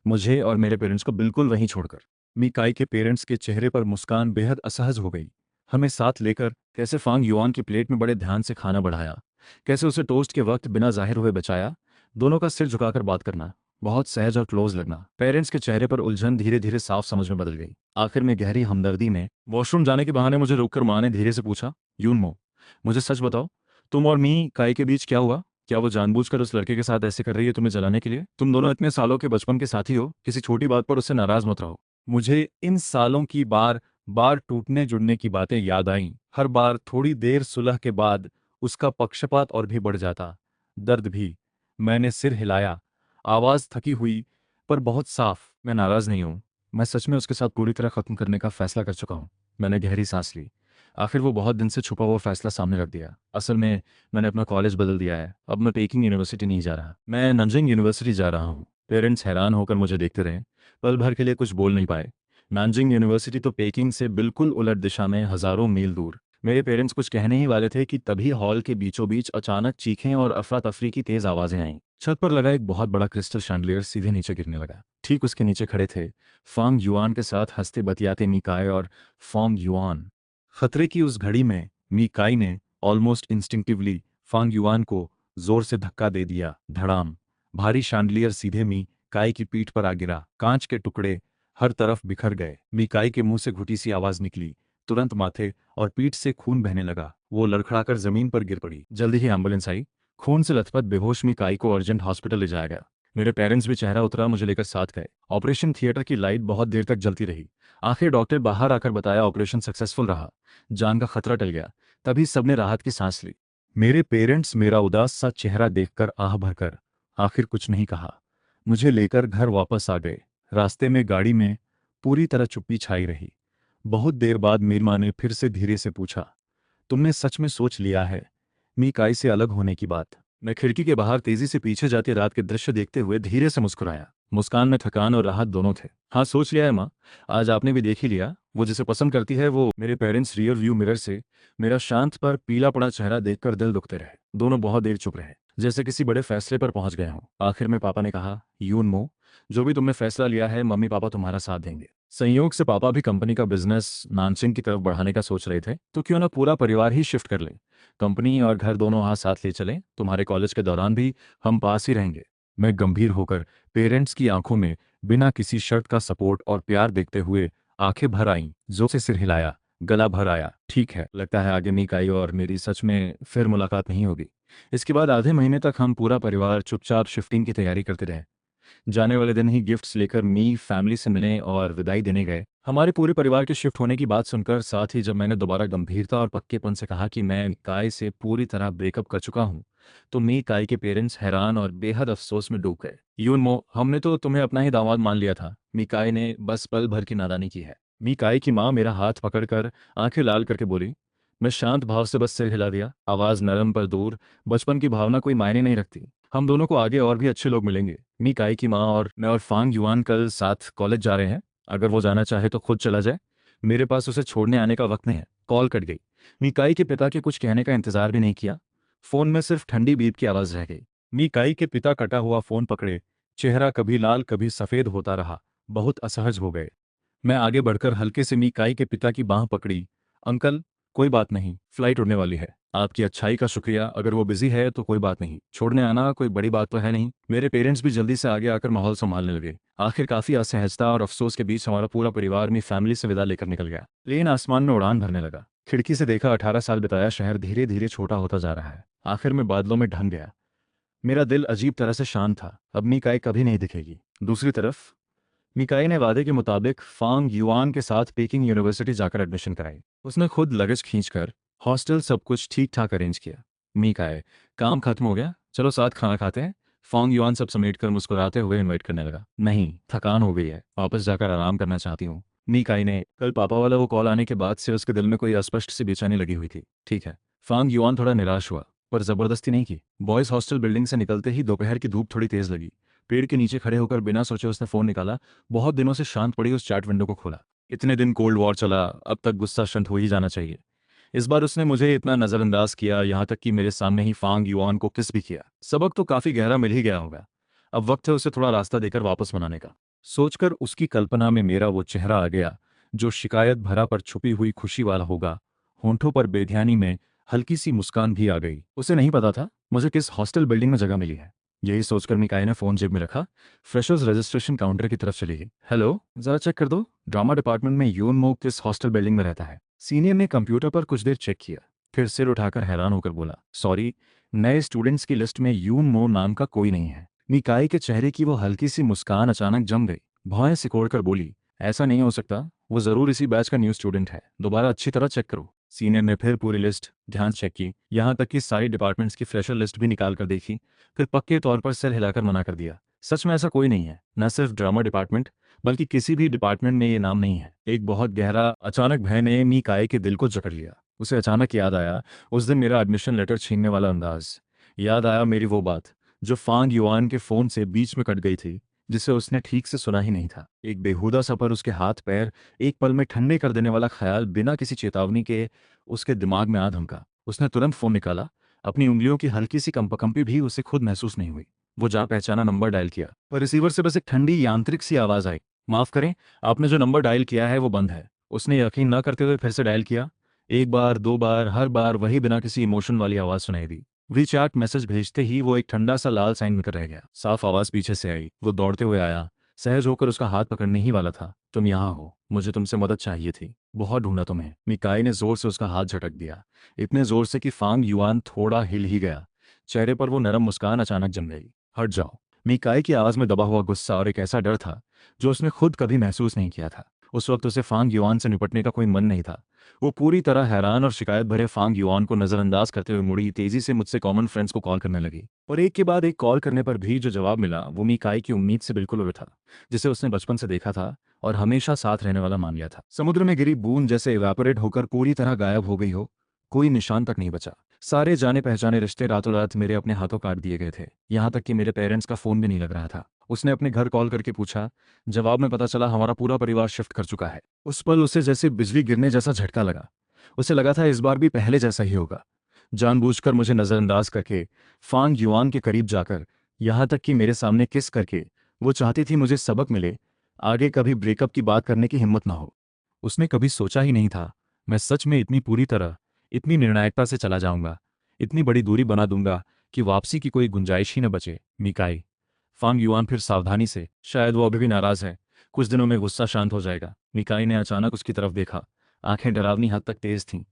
मुझे और मेरे पेरेंट्स को बिल्कुल वहीं छोड़कर। मिकाई के पेरेंट्स के चेहरे पर मुस्कान बेहद असहज हो गई। हमें साथ लेकर कैसे फांग युआन की प्लेट में बड़े ध्यान से खाना बढ़ाया, कैसे उसे टोस्ट के वक्त बिना जाहिर हुए बचाया। दोनों का सिर झुकाकर बात करना, बहुत सहज और क्लोज लगना। पेरेंट्स के चेहरे पर उलझन धीरे धीरे साफ समझ में बदल गई। आखिर में गहरी हमदर्दी में वॉशरूम जाने के बहाने मुझे रोककर माँ ने धीरे से पूछा, यूनमो, मुझे सच बताओ, तुम और मी काई के बीच क्या हुआ? क्या वो जानबूझकर उस लड़के के साथ ऐसे कर रही है तुम्हें जलाने के लिए? तुम दोनों इतने सालों के बचपन के साथी हो, किसी छोटी बात पर उससे नाराज मत रहो। मुझे इन सालों की बार बार टूटने जुड़ने की बातें याद आईं। हर बार थोड़ी देर सुलह के बाद उसका पक्षपात और भी बढ़ जाता, दर्द भी। मैंने सिर हिलाया, आवाज थकी हुई पर बहुत साफ। मैं नाराज नहीं हूं। मैं सच में उसके साथ पूरी तरह खत्म करने का फैसला कर चुका हूं। मैंने गहरी सांस ली। आखिर वो बहुत दिन से छुपा हुआ फैसला सामने रख दिया। असल में मैंने अपना कॉलेज बदल दिया है। अब मैं पेकिंग यूनिवर्सिटी नहीं जा रहा, मैं नंजिंग यूनिवर्सिटी जा रहा हूँ। पेरेंट्स हैरान होकर मुझे देखते रहे, पल भर के लिए कुछ बोल नहीं पाए। नानजिंग यूनिवर्सिटी तो पेकिंग से बिल्कुल उलट दिशा में, हजारों मील दूर। मेरे पेरेंट्स कुछ कहने ही वाले थे कि तभी हॉल के बीचों बीच अचानक चीखें और अफरा तफरी की तेज आवाजें आईं। छत पर लगा एक बहुत बड़ा क्रिस्टल शैंडलियर सीधे नीचे गिरने लगा। ठीक उसके नीचे खड़े थे फांग युआन के साथ हंसते बतियाते मीकाई और फॉन्ग युआन। खतरे की उस घड़ी में मीकाई ने ऑलमोस्ट इंस्टिंक्टिवली फांग युआन को जोर से धक्का दे दिया। धड़ाम। भारी शैंडलियर सीधे मीकाई की पीठ पर आ गिरा। कांच के टुकड़े हर तरफ बिखर गए। मीकाई के मुंह से घुटी सी आवाज निकली। तुरंत माथे और पीठ से खून बहने लगा। वो लड़खड़ाकर जमीन पर गिर पड़ी। जल्दी ही एम्बुलेंस आई। खून से लथपथ बेहोश मीकाई को अर्जेंट हॉस्पिटल ले जाया गया। मेरे पेरेंट्स भी चेहरा उतरा मुझे लेकर साथ गए। ऑपरेशन थिएटर की लाइट बहुत देर तक जलती रही। आखिर डॉक्टर बाहर आकर बताया ऑपरेशन सक्सेसफुल रहा, जान का खतरा टल गया। तभी सबने राहत की सांस ली। मेरे पेरेंट्स मेरा उदास सा चेहरा देखकर आह भरकर आखिर कुछ नहीं कहा। मुझे लेकर घर वापस आ गए। रास्ते में गाड़ी में पूरी तरह चुप्पी छाई रही। बहुत देर बाद मेरी माँ ने फिर से धीरे से पूछा, तुमने सच में सोच लिया है मीकाई से अलग होने की बात? मैं खिड़की के बाहर तेजी से पीछे जाते रात के दृश्य देखते हुए धीरे से मुस्कुराया। मुस्कान में थकान और राहत दोनों थे। हाँ, सोच लिया है माँ। आज आपने भी देख ही लिया, वो जिसे पसंद करती है वो। मेरे पेरेंट्स रियर व्यू मिरर से मेरा शांत पर पीला पड़ा चेहरा देखकर दिल दुखते रहे। दोनों बहुत देर चुप रहे, जैसे किसी बड़े फैसले पर पहुंच गए हों। आखिर में पापा ने कहा, यूनमो, जो भी तुमने फैसला लिया है मम्मी पापा तुम्हारा साथ देंगे। संयोग से पापा भी कंपनी का बिजनेस नानचिंग की तरफ बढ़ाने का सोच रहे थे, तो क्यों ना पूरा परिवार ही शिफ्ट कर ले। कंपनी और घर दोनों हाथ साथ ले चलें। तुम्हारे कॉलेज के दौरान भी हम पास ही रहेंगे। मैं गंभीर होकर पेरेंट्स की आंखों में बिना किसी शर्त का सपोर्ट और प्यार देखते हुए आंखें भर आईं। जोर से सिर हिलाया, गला भर आया। ठीक है, लगता है आगे मीकाई और मेरी सच में फिर मुलाकात नहीं होगी। इसके बाद आधे महीने तक हम पूरा परिवार चुपचाप शिफ्टिंग की तैयारी करते रहे। जाने वाले दिन ही गिफ्ट्स लेकर मी फैमिली से मिलने और विदाई देने गए। हमारे पूरे परिवार के शिफ्ट होने की बात सुनकर, साथ ही जब मैंने दोबारा गंभीरता और पक्केपन से कहा कि मैं काय से पूरी तरह ब्रेकअप कर चुका हूं, तो मी काय के पेरेंट्स हैरान और बेहद अफसोस में डूब गए। यूनमो, हमने तो तुम्हें अपना ही दामाद मान लिया था। मीकाई ने बस पल भर की नादानी की है। मीकाई की माँ मेरा हाथ पकड़कर आंखें लाल करके बोली। मैं शांत भाव से बस सिर हिला दिया, आवाज नरम पर दूर। बचपन की भावना कोई मायने नहीं रखती। हम दोनों को आगे और भी अच्छे लोग मिलेंगे। मीकाई की माँ और मैं और फांग युआन कल साथ कॉलेज जा रहे हैं। अगर वो जाना चाहे तो खुद चला जाए, मेरे पास उसे छोड़ने आने का वक्त नहीं है। कॉल कट गई। मीकाई के पिता के कुछ कहने का इंतजार भी नहीं किया। फोन में सिर्फ ठंडी बीप की आवाज रह गई। मीकाई के पिता कटा हुआ फोन पकड़े, चेहरा कभी लाल कभी सफेद होता रहा। बहुत असहज हो गए। मैं आगे बढ़कर हल्के से मीकाई के पिता की बांह पकड़ी। अंकल, कोई बात नहीं, फ्लाइट उड़ने वाली है। आपकी अच्छाई का शुक्रिया। अगर वो बिजी है तो कोई बात नहीं, छोड़ने आना कोई बड़ी बात तो है नहीं। मेरे पेरेंट्स भी जल्दी से आगे आकर माहौल संभालने लगे। आखिर काफी असहजता और अफसोस के बीच हमारा पूरा परिवार अपनी फैमिली से विदा लेकर निकल गया। प्लेन आसमान में उड़ान भरने लगा। खिड़की से देखा 18 साल बिताया शहर धीरे धीरे छोटा होता जा रहा है। आखिर में बादलों में ढंक गया। मेरा दिल अजीब तरह से शांत था। अब मीकाई कभी नहीं दिखेगी। दूसरी तरफ मिकाई ने वादे के मुताबिक फांग युआन के साथ पेकिंग यूनिवर्सिटी जाकर एडमिशन कराई। उसने खुद लगेज खींचकर हॉस्टल सब कुछ ठीक ठाक अरेंज किया। मिकाई, काम खत्म हो गया, चलो साथ खाना खाते हैं। फांग युआन सब समेटकर मुस्कुराते हुए इनवाइट करने लगा। नहीं, थकान हो गई है, वापस जाकर आराम करना चाहती हूँ। मिकाई ने कल पापा वाला वो कॉल आने के बाद से उसके दिल में कोई अस्पष्ट सी बेचैनी लगी हुई थी। ठीक है। फांग युआन थोड़ा निराश हुआ, पर जबरदस्ती नहीं की। बॉयज हॉस्टल बिल्डिंग से निकलते ही दोपहर की धूप थोड़ी तेज लगी। पेड़ के नीचे खड़े होकर बिना सोचे उसने फोन निकाला। बहुत दिनों से शांत पड़ी उस चैट विंडो को खोला। इतने दिन कोल्ड वॉर चला, अब तक गुस्सा शांत हो ही जाना चाहिए। इस बार उसने मुझे इतना नजरअंदाज किया, यहाँ तक कि मेरे सामने ही फांग युआन को किस भी किया। सबक तो काफी गहरा मिल ही गया होगा। अब वक्त है उसे थोड़ा रास्ता देकर वापस मनाने का। सोचकर उसकी कल्पना में मेरा वो चेहरा आ गया जो शिकायत भरा पर छुपी हुई खुशी वाला होगा। होंठों पर बेध्यानी में हल्की सी मुस्कान भी आ गई। उसे नहीं पता था मुझे किस हॉस्टल बिल्डिंग में जगह मिली है। यही सोचकर मिकाई ने फ़ोन जेब में रखा, फ्रेशर्स रजिस्ट्रेशन काउंटर की तरफ चली गई। हेलो, ज़रा चेक कर दो, ड्रामा डिपार्टमेंट में यून मो किस हॉस्टल बिल्डिंग में रहता है। सीनियर ने कंप्यूटर पर कुछ देर चेक किया, फिर सिर उठाकर हैरान होकर बोला, सॉरी, नए स्टूडेंट्स की लिस्ट में यून मो नाम का कोई नहीं है। मिकाई के चेहरे की वो हल्की सी मुस्कान अचानक जम गई। भौहें सिकोड़कर बोली, ऐसा नहीं हो सकता, वो ज़रूर इसी बैच का न्यू स्टूडेंट है, दोबारा अच्छी तरह चेक करो। सीनियर ने फिर पूरी लिस्ट ध्यान चेक की, यहाँ तक कि सारी डिपार्टमेंट्स की फ्रेशर लिस्ट भी निकाल कर देखी, फिर पक्के तौर पर सिर हिलाकर मना कर दिया। सच में ऐसा कोई नहीं है, न सिर्फ ड्रामा डिपार्टमेंट बल्कि किसी भी डिपार्टमेंट में ये नाम नहीं है। एक बहुत गहरा अचानक भय ने मीकाई के दिल को जकड़ लिया। उसे अचानक याद आया उस दिन मेरा एडमिशन लेटर छीनने वाला अंदाज। याद आया मेरी वो बात जो फांग युआन के फ़ोन से बीच में कट गई थी, जिसे उसने ठीक से सुना ही नहीं था। एक बेहुदा सा पर उसके हाथ पैर एक पल में ठंडे कर देने वाला ख्याल बिना किसी चेतावनी के उसके दिमाग में आ धमका। उसने तुरंत फ़ोन निकाला। अपनी उंगलियों की हल्की सी कंपकंपी भी उसे खुद महसूस नहीं हुई। वो जा पहचाना नंबर डायल किया, पर रिसीवर से बस एक ठंडी यांत्रिक सी आवाज़ आई, माफ़ करें, आपने जो नंबर डायल किया है वो बंद है। उसने यकीन न करते हुए फिर से डायल किया। एक बार, दो बार, हर बार वही बिना किसी इमोशन वाली आवाज़ सुनाई दी। रीचार्ट मैसेज भेजते ही वो एक ठंडा सा लाल साइन मिलकर रह गया। साफ आवाज़ पीछे से आई। वो दौड़ते हुए आया, सहज होकर उसका हाथ पकड़ने ही वाला था। तुम यहाँ हो, मुझे तुमसे मदद चाहिए थी, बहुत ढूंढा तुम्हें। मिकाई ने जोर से उसका हाथ झटक दिया, इतने जोर से कि फांग युआन थोड़ा हिल ही गया। चेहरे पर वो नरम मुस्कान अचानक जम गई। हट जाओ। मिकाई की आवाज़ में दबा हुआ गुस्सा और एक ऐसा डर था जो उसने खुद कभी महसूस नहीं किया था। उस वक्त उसे फांग युआन से निपटने का कोई मन नहीं था। वो पूरी तरह हैरान और शिकायत भरे फांग युआन को नजरअंदाज करते हुए मुड़ी, तेजी से मुझसे कॉमन फ्रेंड्स को कॉल करने लगी। और एक के बाद एक कॉल करने पर भी जो जवाब मिला वो मिकाई की उम्मीद से बिल्कुल उल्टा था, जिसे उसने बचपन से देखा था और हमेशा साथ रहने वाला मान लिया था। समुद्र में गिरी बूंद जैसे इवापोरेट होकर पूरी तरह गायब हो गई हो, कोई निशान तक नहीं बचा। सारे जाने पहचाने रिश्ते रातों रात मेरे अपने हाथों काट दिए गए थे, यहाँ तक कि मेरे पेरेंट्स का फोन भी नहीं लग रहा था। उसने अपने घर कॉल करके पूछा, जवाब में पता चला हमारा पूरा परिवार शिफ्ट कर चुका है। उस पल उसे जैसे बिजली गिरने जैसा झटका लगा। उसे लगा था इस बार भी पहले जैसा ही होगा। जानबूझकर मुझे नजरअंदाज करके, फांग युआन के करीब जाकर, यहाँ तक कि मेरे सामने किस करके, वो चाहती थी मुझे सबक मिले, आगे कभी ब्रेकअप की बात करने की हिम्मत ना हो। उसने कभी सोचा ही नहीं था मैं सच में इतनी पूरी तरह, इतनी निर्णायकता से चला जाऊंगा, इतनी बड़ी दूरी बना दूंगा कि वापसी की कोई गुंजाइश ही न बचे। मिकाई। फांग युआन फिर सावधानी से, शायद वो अभी भी नाराज है, कुछ दिनों में गुस्सा शांत हो जाएगा। मिकाई ने अचानक उसकी तरफ देखा, आंखें डरावनी हद तक तेज थीं।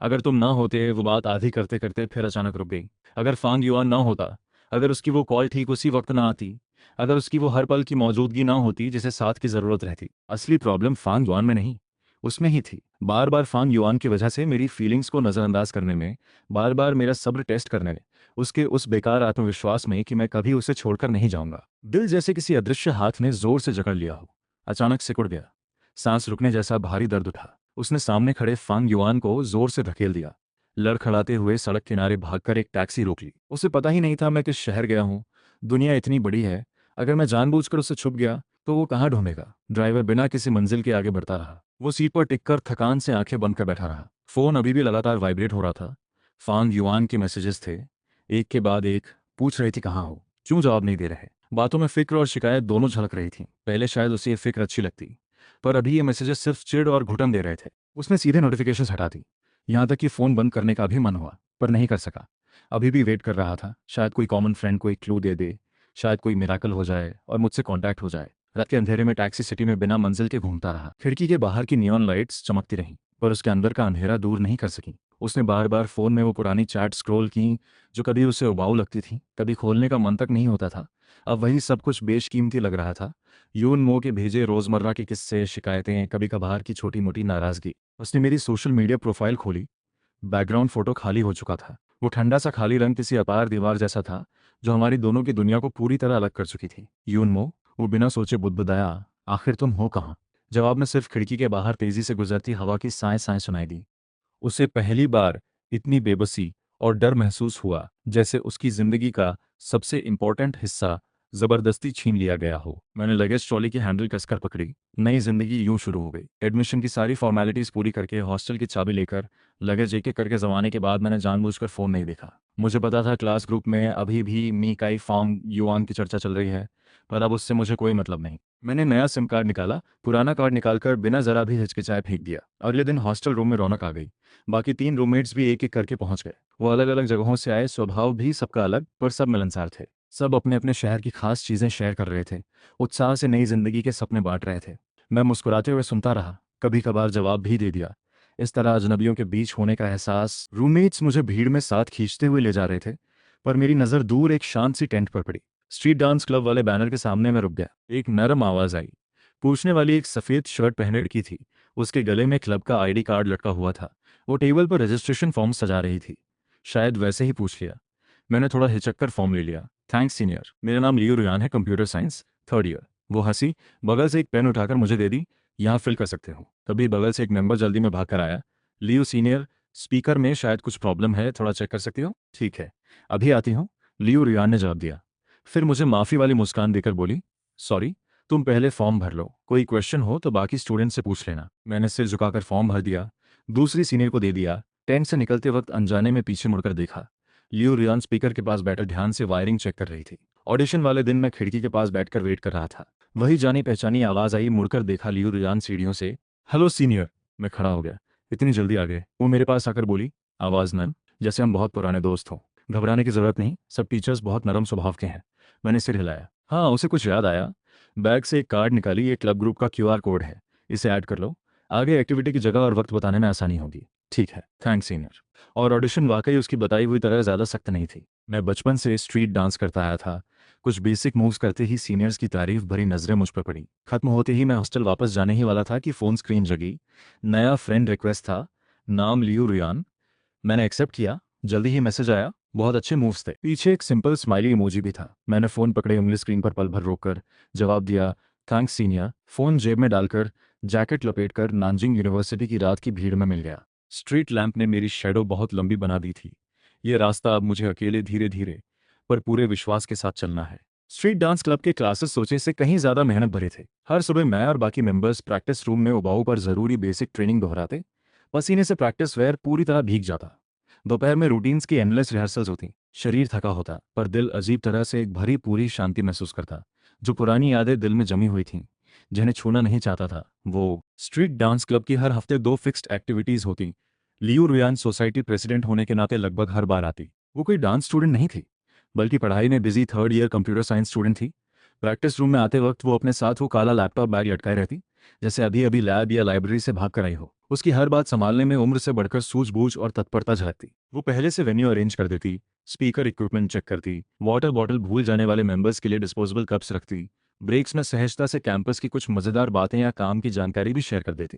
अगर तुम ना होते, वो बात आधी करते करते फिर अचानक रुक गई। अगर फांग युआन ना होता, अगर उसकी वो कॉल ठीक उसी वक्त ना आती, अगर उसकी वो हर पल की मौजूदगी ना होती जिसे साथ की जरूरत रहती। असली प्रॉब्लम फांग युआन में नहीं, उसमें ही थी। बार बार फांग युआन की वजह से मेरी फीलिंग्स को नजरअंदाज करने में, बार बार मेरा सब्र टेस्ट करने में, उसके उस बेकार आत्मविश्वास में कि मैं कभी उसे छोड़कर नहीं जाऊंगा। दिल जैसे किसी अदृश्य हाथ ने जोर से जकड़ लिया हो, अचानक सिकुड़ गया। सांस रुकने जैसा भारी दर्द उठा। उसने सामने खड़े फांग युआन को जोर से धकेल दिया। लड़खड़ाते हुए सड़क किनारे भागकर एक टैक्सी रोक ली। उसे पता ही नहीं था मैं किस शहर गया हूँ। दुनिया इतनी बड़ी है, अगर मैं जानबूझकर उसे छुप गया तो वो कहाँ ढूंढेगा। ड्राइवर बिना किसी मंजिल के आगे बढ़ता रहा। वो सीट पर टिककर थकान से आंखें बंद कर बैठा रहा। फोन अभी भी लगातार वाइब्रेट हो रहा था। फांग युआन के मैसेजेस थे, एक के बाद एक। पूछ रही थी कहाँ हो, क्यों जवाब नहीं दे रहे। बातों में फिक्र और शिकायत दोनों झलक रही थी। पहले शायद उसे ये फिक्र अच्छी लगती, पर अभी ये मैसेजेस सिर्फ चिढ़ और घुटन दे रहे थे। उसने सीधे नोटिफिकेशंस हटा दी, यहाँ तक कि फ़ोन बंद करने का भी मन हुआ, पर नहीं कर सका। अभी भी वेट कर रहा था, शायद कोई कॉमन फ्रेंड कोई क्लू दे दे, शायद कोई मिराकल हो जाए और मुझसे कांटेक्ट हो जाए। रात के अंधेरे में टैक्सी सिटी में बिना मंजिल के घूमता रहा। खिड़की के बाहर की नियॉन लाइट्स चमकती रहीं, पर उसके अंदर का अंधेरा दूर नहीं कर सकी। उसने बार बार फ़ोन में वो पुरानी चैट स्क्रॉल की जो कभी उसे उबाऊ लगती थी, कभी खोलने का मन तक नहीं होता था। अब वही सब कुछ बेशकीमती लग रहा था। यून मो के भेजे रोज़मर्रा के किस्से, शिकायतें, कभी कभार की छोटी मोटी नाराज़गी। उसने मेरी सोशल मीडिया प्रोफाइल खोली। बैकग्राउंड फोटो खाली हो चुका था। वो ठंडा सा खाली रंग किसी अपार दीवार जैसा था जो हमारी दोनों की दुनिया को पूरी तरह अलग कर चुकी थी। यून मो। वो बिना सोचे बुदबुदाया, आखिर तुम हो कहाँ। जवाब में सिर्फ खिड़की के बाहर तेजी से गुजरती हवा की साएं साएं सुनाई दी। उसे पहली बार इतनी बेबसी और डर महसूस हुआ जैसे उसकी जिंदगी का सबसे इम्पोर्टेंट हिस्सा जबरदस्ती छीन लिया गया हो। मैंने लगेज ट्रॉली की हैंडल कसकर पकड़ी। नई जिंदगी यूं शुरू हो गई। एडमिशन की सारी फॉर्मेलिटीज पूरी करके, हॉस्टल की चाबी लेकर, लगेज एक एक करके जमाने के बाद मैंने जानबूझकर फ़ोन नहीं देखा। मुझे पता था क्लास ग्रुप में अभी भी मीकाई फांग युआन की चर्चा चल रही है, पर अब उससे मुझे कोई मतलब नहीं। मैंने नया सिम कार्ड निकाला, पुराना कार्ड निकालकर बिना जरा भी हिचकिचाए फेंक दिया। अगले दिन हॉस्टल रूम में रौनक आ गई। बाकी 3 रूममेट्स भी एक एक करके पहुंच गए। वो अलग अलग जगहों से आए, स्वभाव भी सबका अलग, पर सब मिलनसार थे। सब अपने अपने शहर की खास चीज़ें शेयर कर रहे थे, उत्साह से नई जिंदगी के सपने बांट रहे थे। मैं मुस्कुराते हुए सुनता रहा, कभी कभार जवाब भी दे दिया। इस तरह अजनबियों के बीच होने का एहसास। रूममेट्स मुझे भीड़ में साथ खींचते हुए ले जा रहे थे, पर मेरी नज़र दूर एक शांत सी टेंट पर पड़ी। स्ट्रीट डांस क्लब वाले बैनर के सामने मैं रुक गया। एक नरम आवाज़ आई। पूछने वाली एक सफ़ेद शर्ट पहने लड़की थी। उसके गले में क्लब का आईडी कार्ड लटका हुआ था। वो टेबल पर रजिस्ट्रेशन फॉर्म सजा रही थी। शायद वैसे ही पूछ लिया। मैंने थोड़ा हिचक फॉर्म ले लिया। थैंक्स सीनियर, मेरा नाम लियो रुयान है, कंप्यूटर साइंस, 3rd ईयर। वो हंसी, बगल से एक पेन उठाकर मुझे दे दी। यहाँ फिल कर सकते हो। तभी बगल से एक मेंबर जल्दी में भाग कर आया। लियो सीनियर, स्पीकर में शायद कुछ प्रॉब्लम है, थोड़ा चेक कर सकती हो? ठीक है, अभी आती हूँ, लियो रुयान ने जवाब दिया। फिर मुझे माफ़ी वाली मुस्कान देकर बोली, सॉरी, तुम पहले फॉर्म भर लो, कोई क्वेश्चन हो तो बाकी स्टूडेंट से पूछ लेना। मैंने सिर झुकाकर फॉर्म भर दिया, दूसरी सीनियर को दे दिया। टेंट से निकलते वक्त अनजाने में पीछे मुड़कर देखा। लियो रियान स्पीकर के पास बैठकर ध्यान से वायरिंग चेक कर रही थी। ऑडिशन वाले दिन मैं खिड़की के पास बैठकर वेट कर रहा था। वही जानी पहचानी आवाज़ आई। मुड़कर देखा, लियो रियान सीढ़ियों से। Hello senior. मैं खड़ा हो गया। इतनी जल्दी आ गए? वो मेरे पास आकर बोली, आवाज़ नम, जैसे हम बहुत पुराने दोस्त हों। घबराने की ज़रूरत नहीं, सब टीचर्स बहुत नरम स्वभाव के हैं। मैंने सिर हिलाया। हाँ, उसे कुछ याद आया। बैग से एक कार्ड निकाली, ये क्लब ग्रुप का QR कोड है, इसे ऐड कर लो, आगे एक्टिविटी की जगह और वक्त बताने में आसानी होगी। ठीक है, थैंक्स सीनियर। और ऑडिशन वाकई उसकी बताई हुई तरह ज़्यादा सख्त नहीं थी। मैं बचपन से स्ट्रीट डांस करता आया था। कुछ बेसिक मूव्स करते ही सीनियर्स की तारीफ भरी नज़रें मुझ पर पड़ी। खत्म होते ही मैं हॉस्टल वापस जाने ही वाला था कि फ़ोन स्क्रीन जगी। नया फ्रेंड रिक्वेस्ट था, नाम लियो रियान। मैंने एक्सेप्ट किया। जल्दी ही मैसेज आया, बहुत अच्छे मूव्स थे। पीछे एक सिंपल स्माइली इमोजी भी था। मैंने फ़ोन पकड़े, उंगली स्क्रीन पर पल भर रोककर जवाब दिया, थैंक्स सीनियर। फ़ोन जेब में डालकर, जैकेट लपेटकर नानजिंग यूनिवर्सिटी की रात की भीड़ में मिल गया। स्ट्रीट लैंप ने मेरी शैडो बहुत लंबी बना दी थी। ये रास्ता अब मुझे अकेले धीरे धीरे पर पूरे विश्वास के साथ चलना है। स्ट्रीट डांस क्लब के क्लासेस सोचे से कहीं ज़्यादा मेहनत भरे थे। हर सुबह मैं और बाकी मेंबर्स प्रैक्टिस रूम में उबाऊ पर ज़रूरी बेसिक ट्रेनिंग दोहराते। पसीने से प्रैक्टिस वेयर पूरी तरह भीग जाता। दोपहर में रूटीन्स की एंडलेस रिहर्सल्स होती। शरीर थका होता, पर दिल अजीब तरह से एक भरी पूरी शांति महसूस करता। जो पुरानी यादें दिल में जमी हुई थीं, जिन्हें छूना नहीं चाहता था, वो। स्ट्रीट डांस क्लब की हर हफ्ते 2 फिक्स्ड एक्टिविटीज़ होती। लियो रुयान सोसाइटी प्रेसिडेंट होने के नाते लगभग हर बार आती। वो कोई डांस स्टूडेंट नहीं थी, बल्कि पढ़ाई में busy 3rd year computer science student थी। प्रैक्टिस रूम में आते वक्त वो अपने साथ वो काला लैपटॉप बैग लटकाए रहती, जैसे अभी अभी लैब या लाइब्रेरी से भाग कर आई हो। उसकी हर बात संभालने में उम्र से बढ़कर सूझबूझ और तत्परता झलकती। वो पहले से वेन्यू अरेंज कर देती, स्पीकर इक्विपमेंट चेक करती, वाटर बॉटल भूल जाने वाले मेंबर्स के लिए डिस्पोजेबल कप्स रखती। ब्रेक्स में सहजता से कैंपस की कुछ मज़ेदार बातें या काम की जानकारी भी शेयर कर देती।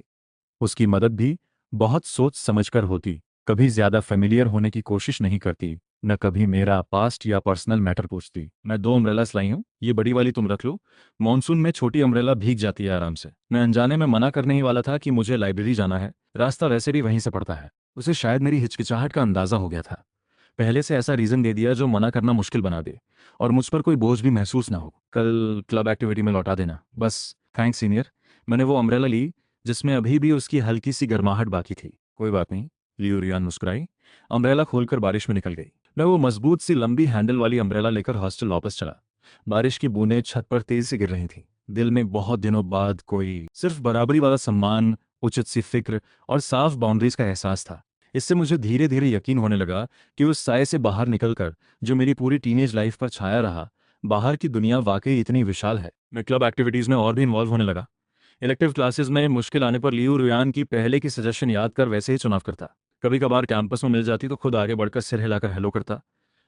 उसकी मदद भी बहुत सोच समझकर होती। कभी ज्यादा फेमिलियर होने की कोशिश नहीं करती, न कभी मेरा पास्ट या पर्सनल मैटर पूछती। मैं 2 अम्ब्रेलास लाई हूँ, ये बड़ी वाली तुम रख लो, मॉनसून में छोटी अम्ब्रेला भीग जाती है आराम से। मैं अनजाने में मना करने ही वाला था कि मुझे लाइब्रेरी जाना है, रास्ता वैसे भी वहीं से पड़ता है। उसे शायद मेरी हिचकिचाहट का अंदाजा हो गया था। पहले से ऐसा रीज़न दे दिया जो मना करना मुश्किल बना दे, और मुझ पर कोई बोझ भी महसूस ना हो। कल क्लब एक्टिविटी में लौटा देना बस। Thanks senior. मैंने वो अम्ब्रेला ली जिसमें अभी भी उसकी हल्की सी गर्माहट बाकी थी। कोई बात नहीं, लियो रियान मुस्कुराई। अम्ब्रेला खोलकर बारिश में निकल गई। मैं वो मजबूत सी लंबी हैंडल वाली अम्ब्रेला लेकर हॉस्टल वापस चला। बारिश की बूंदें छत पर तेज से गिर रही थीं। दिल में बहुत दिनों बाद कोई सिर्फ बराबरी वाला सम्मान, उचित सी फिक्र और साफ बाउंड्रीज का एहसास था। इससे मुझे धीरे धीरे यकीन होने लगा कि उस साए से बाहर निकलकर जो मेरी पूरी टीनेज लाइफ पर छाया रहा, बाहर की दुनिया वाकई इतनी विशाल है। मैं क्लब एक्टिविटीज़ में और भी इन्वॉल्व होने लगा। इलेक्टिव क्लासेस में मुश्किल आने पर लियो रुयान की पहले की सजेशन याद कर वैसे ही चुनाव करता। कभी कभार कैंपस में मिल जाती तो खुद आगे बढ़कर सिर हिलाकर हेलो करता।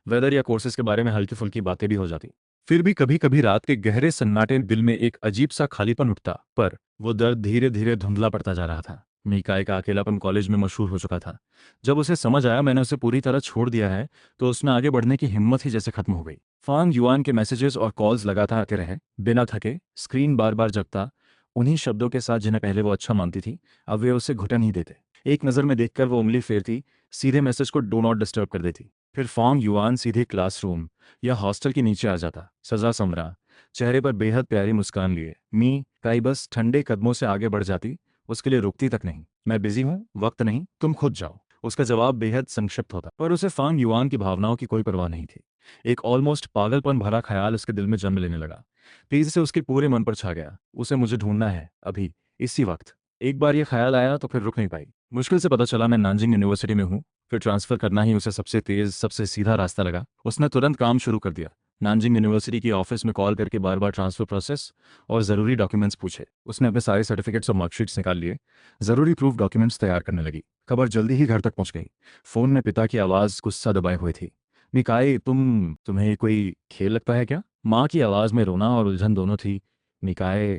वेदर या कोर्सेज के बारे में हल्की फुल्की बातें भी हो जाती। फिर भी कभी कभी रात के गहरे सन्नाटे दिल में एक अजीब सा खालीपन उठता, पर वो दर्द धीरे धीरे धुंधला पड़ता जा रहा था। मीकाई का अकेलापन कॉलेज में मशहूर हो चुका था। जब उसे समझ आया मैंने उसे पूरी तरह छोड़ दिया है, तो उसमें आगे बढ़ने की हिम्मत ही जैसे खत्म हो गई। फांग युआन के मैसेजेस और कॉल्स लगातार आते रहे, बिना थके। स्क्रीन बार बार जगता, उन्हीं शब्दों के साथ जिन्हें पहले वो अच्छा मानती थी, अब वे उसे घुटन ही देते। एक नज़र में देखकर वो उंगली फेरती, सीधे मैसेज को डो नॉट डिस्टर्ब कर देती। फिर फॉन्ग युआन सीधे क्लासरूम या हॉस्टल के नीचे आ जाता, सजा समरा, चेहरे पर बेहद प्यारी मुस्कान लिए। मी काई बस ठंडे कदमों से आगे बढ़ जाती, उसके लिए रुकती तक नहीं। मैं बिजी हूँ, वक्त नहीं, तुम खुद जाओ। उसका जवाब बेहद संक्षिप्त होता, पर उसे फांग युआन की भावनाओं की कोई परवाह नहीं थी। एक ऑलमोस्ट पागलपन भरा ख्याल उसके दिल में जन्म लेने लगा। तेजी से उसके पूरे मन पर छा गया, उसे मुझे ढूंढना है, अभी, इसी वक्त। एक बार ये ख्याल आया तो फिर रुक नहीं पाई। मुश्किल से पता चला मैं नानजिंग यूनिवर्सिटी में हूँ। फिर ट्रांसफर करना ही उसे सबसे तेज, सबसे सीधा रास्ता लगा। उसने तुरंत काम शुरू कर दिया। नानजिंग यूनिवर्सिटी की ऑफिस में कॉल करके बार बार ट्रांसफ़र प्रोसेस और ज़रूरी डॉक्यूमेंट्स पूछे। उसने अपने सारे सर्टिफिकेट्स और मार्कशीट्स निकाल लिए। ज़रूरी प्रूफ डॉक्यूमेंट्स तैयार करने लगी। खबर जल्दी ही घर तक पहुंच गई। फ़ोन में पिता की आवाज़ गुस्सा दबाए हुए थी। मिकाई, तुम्हें ये कोई खेल लगता है क्या? माँ की आवाज़ में रोना और उलझन दोनों थी। मिकाई,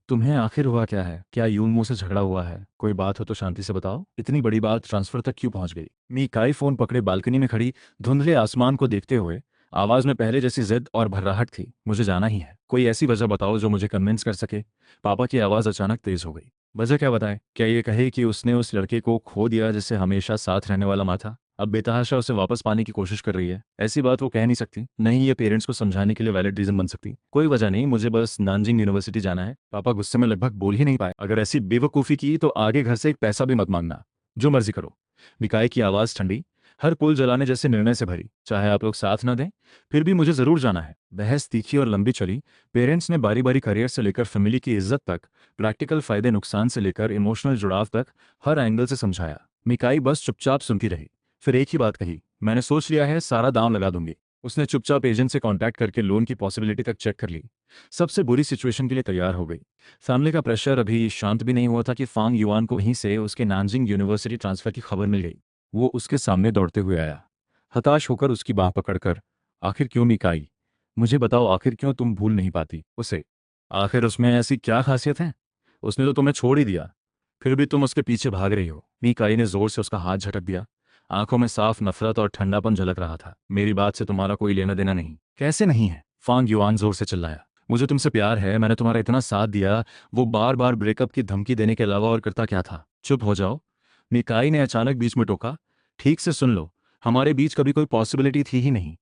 तुम्हें आखिर हुआ क्या है? क्या यूं मुंह से झगड़ा हुआ है? कोई बात हो तो शांति से बताओ। इतनी बड़ी बात ट्रांसफर तक क्यों पहुंच गई? मीकाई फोन पकड़े बालकनी में खड़ी धुंधले आसमान को देखते हुए आवाज में पहले जैसी जिद और भर्राहट थी। मुझे जाना ही है। कोई ऐसी वजह बताओ जो मुझे कन्विंस कर सके। पापा की आवाज अचानक तेज हो गई। वजह क्या बताए? क्या ये कहे कि उसने उस लड़के को खो दिया जिससे हमेशा साथ रहने वाला माँ था? अब बेतहाशा उसे वापस पाने की कोशिश कर रही है। ऐसी बात वो कह नहीं सकती। नहीं, ये पेरेंट्स को समझाने के लिए वैलिड रीजन बन सकती। कोई वजह नहीं, मुझे बस नानजिंग यूनिवर्सिटी जाना है। पापा गुस्से में लगभग बोल ही नहीं पाए। अगर ऐसी बेवकूफ़ी की तो आगे घर से एक पैसा भी मत मांगना। जो मर्जी करो। मिकाई की आवाज़ ठंडी, हर पुल जलाने जैसे निर्णय से भरी। चाहे आप लोग साथ न दें, फिर भी मुझे ज़रूर जाना है। बहस तीखी और लंबी चली। पेरेंट्स ने बारी बारी करियर से लेकर फैमिली की इज्जत तक, प्रैक्टिकल फ़ायदे नुकसान से लेकर इमोशनल जुड़ाव तक हर एंगल से समझाया। मिकाई बस चुपचाप सुनती रही। फिर एक ही बात कही, मैंने सोच लिया है, सारा दांव लगा दूंगी। उसने चुपचाप एजेंट से कांटेक्ट करके लोन की पॉसिबिलिटी तक चेक कर ली। सबसे बुरी सिचुएशन के लिए तैयार हो गई। फैमिली का प्रेशर अभी शांत भी नहीं हुआ था कि फांग युआन को वहीं से उसके नानजिंग यूनिवर्सिटी ट्रांसफर की खबर मिल गई। वो उसके सामने दौड़ते हुए आया, हताश होकर उसकी बाह पकड़कर। आखिर क्यों मिकाई? मुझे बताओ, आखिर क्यों तुम भूल नहीं पाती उसे? आखिर उसमें ऐसी क्या खासियत है? उसने तो तुम्हें छोड़ ही दिया, फिर भी तुम उसके पीछे भाग रही हो। मिकाई ने जोर से उसका हाथ झटक दिया। आंखों में साफ नफरत और ठंडापन झलक रहा था। मेरी बात से तुम्हारा कोई लेना देना नहीं। कैसे नहीं है? फांग युआन जोर से चिल्लाया। मुझे तुमसे प्यार है, मैंने तुम्हारा इतना साथ दिया। वो बार बार ब्रेकअप की धमकी देने के अलावा और करता क्या था? चुप हो जाओ। मिकाई ने अचानक बीच में टोका। ठीक से सुन लो, हमारे बीच कभी कोई पॉसिबिलिटी थी ही नहीं।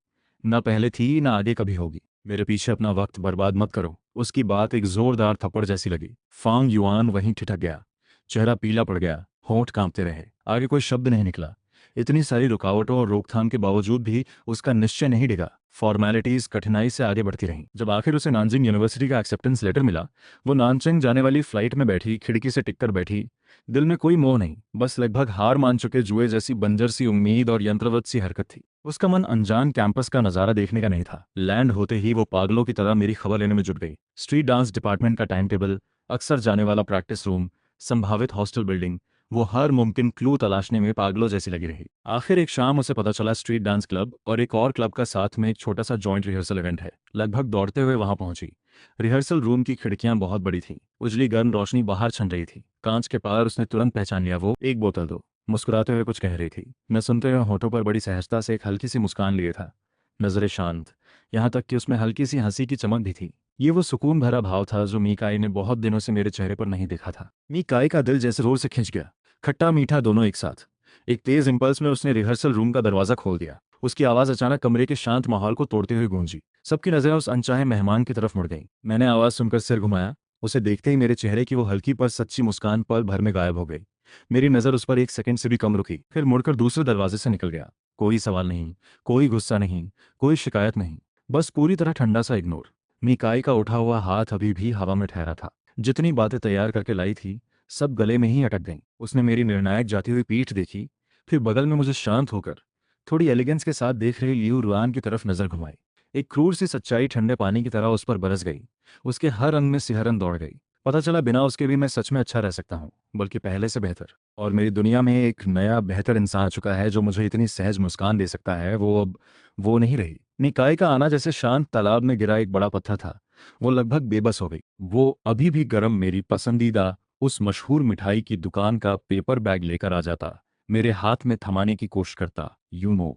न पहले थी, न आगे कभी होगी। मेरे पीछे अपना वक्त बर्बाद मत करो। उसकी बात एक जोरदार थप्पड़ जैसी लगी। फांग युआन वहीं ठिठक गया। चेहरा पीला पड़ गया, होंठ कांपते रहे। आगे कोई शब्द नहीं निकला। इतनी सारी रुकावटों और रोकथाम के बावजूद भी उसका निश्चय नहीं डिगा। फॉर्मेलिटीज कठिनाई से आगे बढ़ती रहीं। जब आखिर उसे नानजिंग यूनिवर्सिटी का एक्सेप्टेंस लेटर मिला, वो नानचेंग जाने वाली फ्लाइट में बैठी, खिड़की से टिककर बैठी। दिल में कोई मोह नहीं, बस लगभग हार मान चुके जुए जैसी बंजर सी उम्मीद और यंत्रवत सी हरकत थी। उसका मन अनजान कैंपस का नजारा देखने का नहीं था। लैंड होते ही वो पागलों की तरह मेरी खबर लेने में जुट गई। स्ट्रीट डांस डिपार्टमेंट का टाइम टेबल, अक्सर जाने वाला प्रैक्टिस रूम, संभावित हॉस्टल बिल्डिंग, वो हर मुमकिन क्लू तलाशने में पागलों जैसी लगी रही। आखिर एक शाम उसे पता चला स्ट्रीट डांस क्लब और एक और क्लब का साथ में एक छोटा सा जॉइंट रिहर्सल इवेंट है। लगभग दौड़ते हुए वहां पहुंची। रिहर्सल रूम की खिड़कियां बहुत बड़ी थीं। उजली गर्म रोशनी बाहर छन रही थी। कांच के पार उसने तुरंत पहचान लिया। वो एक बोतल दो, मुस्कुराते हुए कुछ कह रही थी। मैं सुनते हुए होठों पर बड़ी सहजता से एक हल्की सी मुस्कान लिए था। नजरें शांत, यहाँ तक कि उसमें हल्की सी हंसी की चमक भी थी। ये वो सुकून भरा भाव था जो मीकाई ने बहुत दिनों से मेरे चेहरे पर नहीं देखा था। मीकाई का दिल जैसे जोर से खिंच गया, खट्टा मीठा दोनों एक साथ। एक तेज इंपल्स में उसने रिहर्सल रूम का दरवाजा खोल दिया। उसकी आवाज अचानक कमरे के शांत माहौल को तोड़ते हुए गूंजी। सबकी नजरें उस अनचाहे मेहमान की तरफ मुड़ गईं। मैंने आवाज सुनकर सिर घुमाया। उसे देखते ही मेरे चेहरे की वो हल्की पर सच्ची मुस्कान पल भर में गायब हो गई। मेरी नजर उस पर एक सेकंड से भी कम रुकी, फिर मुड़कर दूसरे दरवाजे से निकल गया। कोई सवाल नहीं, कोई गुस्सा नहीं, कोई शिकायत नहीं, बस पूरी तरह ठंडा सा इग्नोर। मिकाई का उठा हुआ हाथ अभी भी हवा में ठहरा था। जितनी बातें तैयार करके लाई थी, सब गले में ही अटक गईं। उसने मेरी निर्णायक जाती हुई पीठ देखी, फिर बगल में मुझे शांत होकर थोड़ी एलिगेंस के साथ देख रही लियू रुआन की तरफ नजर घुमाई। एक क्रूर सी सच्चाई ठंडे पानी की तरह उस पर बरस गई। उसके हर अंग में सिहरन दौड़ गई। पता चला बिना उसके भी मैं सच में अच्छा रह सकता हूँ, बल्कि पहले से बेहतर। और मेरी दुनिया में एक नया बेहतर इंसान आ चुका है जो मुझे इतनी सहज मुस्कान दे सकता है। वो अब वो नहीं रही। निकाय का आना जैसे शांत तालाब में गिरा एक बड़ा पत्थर था। वो लगभग बेबस हो गई। वो अभी भी गर्म मेरी पसंदीदा उस मशहूर मिठाई की दुकान का पेपर बैग लेकर आ जाता, मेरे हाथ में थमाने की कोशिश करता। यू नो,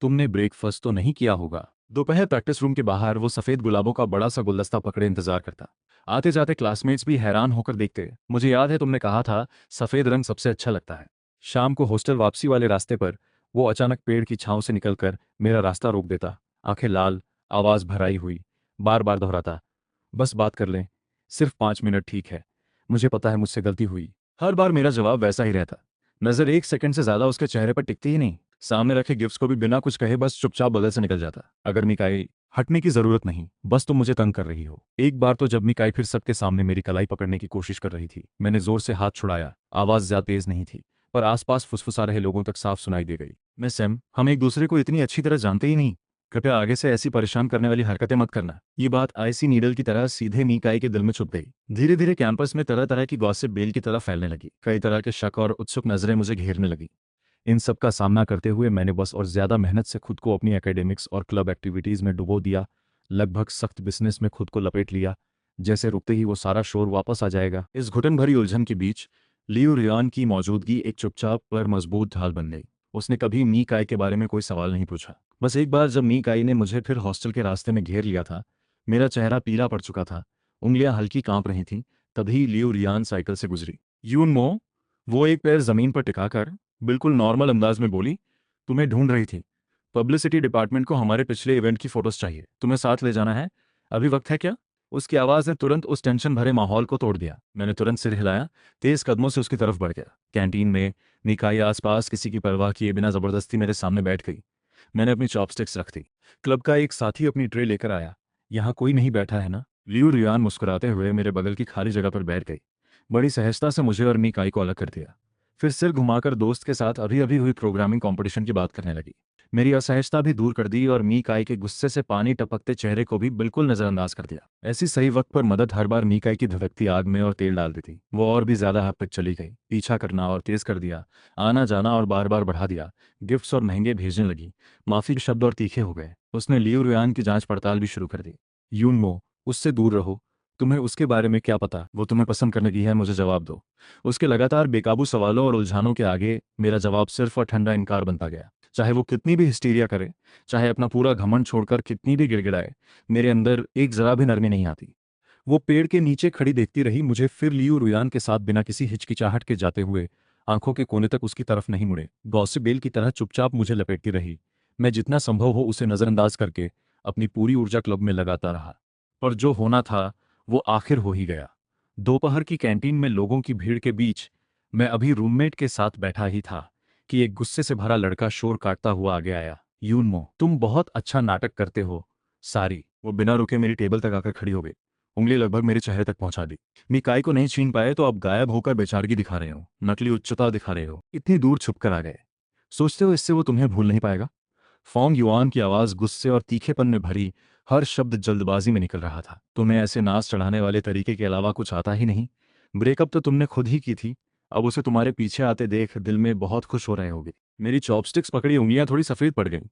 तुमने ब्रेकफास्ट तो नहीं किया होगा। दोपहर प्रैक्टिस रूम के बाहर वो सफेद गुलाबों का बड़ा सा गुलदस्ता पकड़े इंतजार करता। आते जाते क्लासमेट्स भी हैरान होकर देखते। मुझे याद है तुमने कहा था सफेद रंग सबसे अच्छा लगता है। शाम को हॉस्टल वापसी वाले रास्ते पर वो अचानक पेड़ की छांव से निकलकर मेरा रास्ता रोक देता। आंखें लाल, आवाज भराई हुई, बार बार दोहराता, बस बात कर लें, सिर्फ 5 मिनट, ठीक है? मुझे पता है मुझसे गलती हुई। हर बार मेरा जवाब वैसा ही रहता। नजर एक सेकंड से ज्यादा उसके चेहरे पर टिकती ही नहीं। सामने रखे गिफ्ट्स को भी बिना कुछ कहे बस चुपचाप बगल से निकल जाता। अगर मिकाई, हटने की जरूरत नहीं, बस तुम मुझे तंग कर रही हो। एक बार तो जब मिकाई फिर सबके सामने मेरी कलाई पकड़ने की कोशिश कर रही थी, मैंने जोर से हाथ छुड़ाया। आवाज ज्यादा तेज नहीं थी, पर आसपास फुसफुसा रहे लोगों तक साफ सुनाई दे गई। मैं सैम, हम एक दूसरे को इतनी अच्छी तरह जानते ही नहीं। कृपया आगे से ऐसी परेशान करने वाली हरकतें मत करना। ये बात आईसी नीडल की तरह सीधे मीकाई के दिल में चुभ गई। धीरे धीरे कैंपस में तरह तरह की गॉसिप बेल की तरह फैलने लगी। कई तरह के शक और उत्सुक नजरें मुझे घेरने लगी। इन सब का सामना करते हुए मैंने बस और ज्यादा मेहनत से खुद को अपनी एकेडमिक्स और क्लब एक्टिविटीज में डुबो दिया। लगभग सख्त बिजनेस में खुद को लपेट लिया, जैसे रुकते ही वो सारा शोर वापस आ जाएगा। इस घुटन भरी उलझन के बीच लियू रियान की मौजूदगी एक चुपचाप पर मजबूत ढाल बन गई। उसने कभी मी काई के बारे में कोई सवाल नहीं पूछा। बस एक बार जब मी काई ने मुझे फिर हॉस्टल के रास्ते में घेर लिया था, मेरा चेहरा पीला पड़ चुका था, उंगलियां हल्की कांप रही थीं, तभी लियू रियान साइकिल से गुजरी। यून मो, वो एक पैर जमीन पर टिकाकर बिल्कुल नॉर्मल अंदाज में बोली, तुम्हें ढूंढ रही थी। पब्लिसिटी डिपार्टमेंट को हमारे पिछले इवेंट की फोटोज चाहिए, तुम्हें साथ ले जाना है। अभी वक्त है क्या? उसकी आवाज़ ने तुरंत उस टेंशन भरे माहौल को तोड़ दिया। मैंने तुरंत सिर हिलाया, तेज कदमों से उसकी तरफ बढ़ गया। कैंटीन में निकाय आसपास किसी की परवाह किए बिना जबरदस्ती मेरे सामने बैठ गई। मैंने अपनी चॉपस्टिक्स रख दी। क्लब का एक साथी अपनी ट्रे लेकर आया। यहाँ कोई नहीं बैठा है ना? लियू रियान मुस्कुराते हुए मेरे बगल की खाली जगह पर बैठ गई। बड़ी सहजता से मुझे और मीकाई को अलग कर दिया। फिर सिर घुमाकर दोस्त के साथ अभी अभी हुई प्रोग्रामिंग कंपटीशन की बात करने लगी। मेरी असहजता भी दूर कर दी और मीकाई के गुस्से से पानी टपकते चेहरे को भी बिल्कुल नजरअंदाज कर दिया। ऐसी सही वक्त पर मदद हर बार मीकाई की धधकती आग में और तेल डाल देती। वो और भी ज्यादा हद तक चली गई, पीछा करना और तेज कर दिया, आना जाना और बार बार बढ़ा दिया। गिफ्ट्स और महंगे भेजने लगी। माफी के शब्द और तीखे हो गए। उसने लियू रियान की जांच पड़ताल भी शुरू कर दी। यूनमो, उससे दूर रहो। तुम्हें उसके बारे में क्या पता? वो तुम्हें पसंद करने की है, मुझे जवाब दो। उसके लगातार बेकाबू सवालों और उलझानों के आगे मेरा जवाब सिर्फ और ठंडा इनकार बनता गया। चाहे वो कितनी भी हिस्टीरिया करे, चाहे अपना पूरा घमंड छोड़कर कितनी भी गिड़गिड़ाए, मेरे अंदर एक जरा भी नरमी नहीं आती। वो पेड़ के नीचे खड़ी देखती रही मुझे, फिर लियू रुयान के साथ बिना किसी हिचकिचाहट के जाते हुए आंखों के कोने तक उसकी तरफ नहीं मुड़े। गॉसिप बेल की तरह चुपचाप मुझे लपेटती रही। मैं जितना संभव हो उसे नजरअंदाज करके अपनी पूरी ऊर्जा क्लब में लगाता रहा। पर जो होना था वो आखिर हो ही गया। दोपहर की कैंटीन में लोगों की भीड़ के बीच मैं अभी रूममेट के साथ बैठा ही था कि एक गुस्से से भरा लड़का शोर काटता हुआ आगे आया। यूनमो, तुम बहुत अच्छा नाटक करते हो। सारी। वो बिना रुके मेरी टेबल तक आकर खड़ी हो गई। उंगली लगभग मेरे चेहरे तक पहुंचा दी। मिकाई को नहीं छीन पाए तो अब गायब होकर बेचारगी दिखा रहे हो, नकली उच्चता दिखा रहे हो, इतनी दूर छुपकर आ गए। सोचते हो इससे वो तुम्हें भूल नहीं पाएगा? फोंग युआन की आवाज गुस्से और तीखेपन में भरी, हर शब्द जल्दबाजी में निकल रहा था। तुम्हें ऐसे नाच चढ़ाने वाले तरीके के अलावा कुछ आता ही नहीं। ब्रेकअप तो तुमने खुद ही की थी, अब उसे तुम्हारे पीछे आते देख दिल में बहुत खुश हो रहे होगे। मेरी चॉपस्टिक्स पकड़ी उंगलियां थोड़ी सफेद पड़ गईं,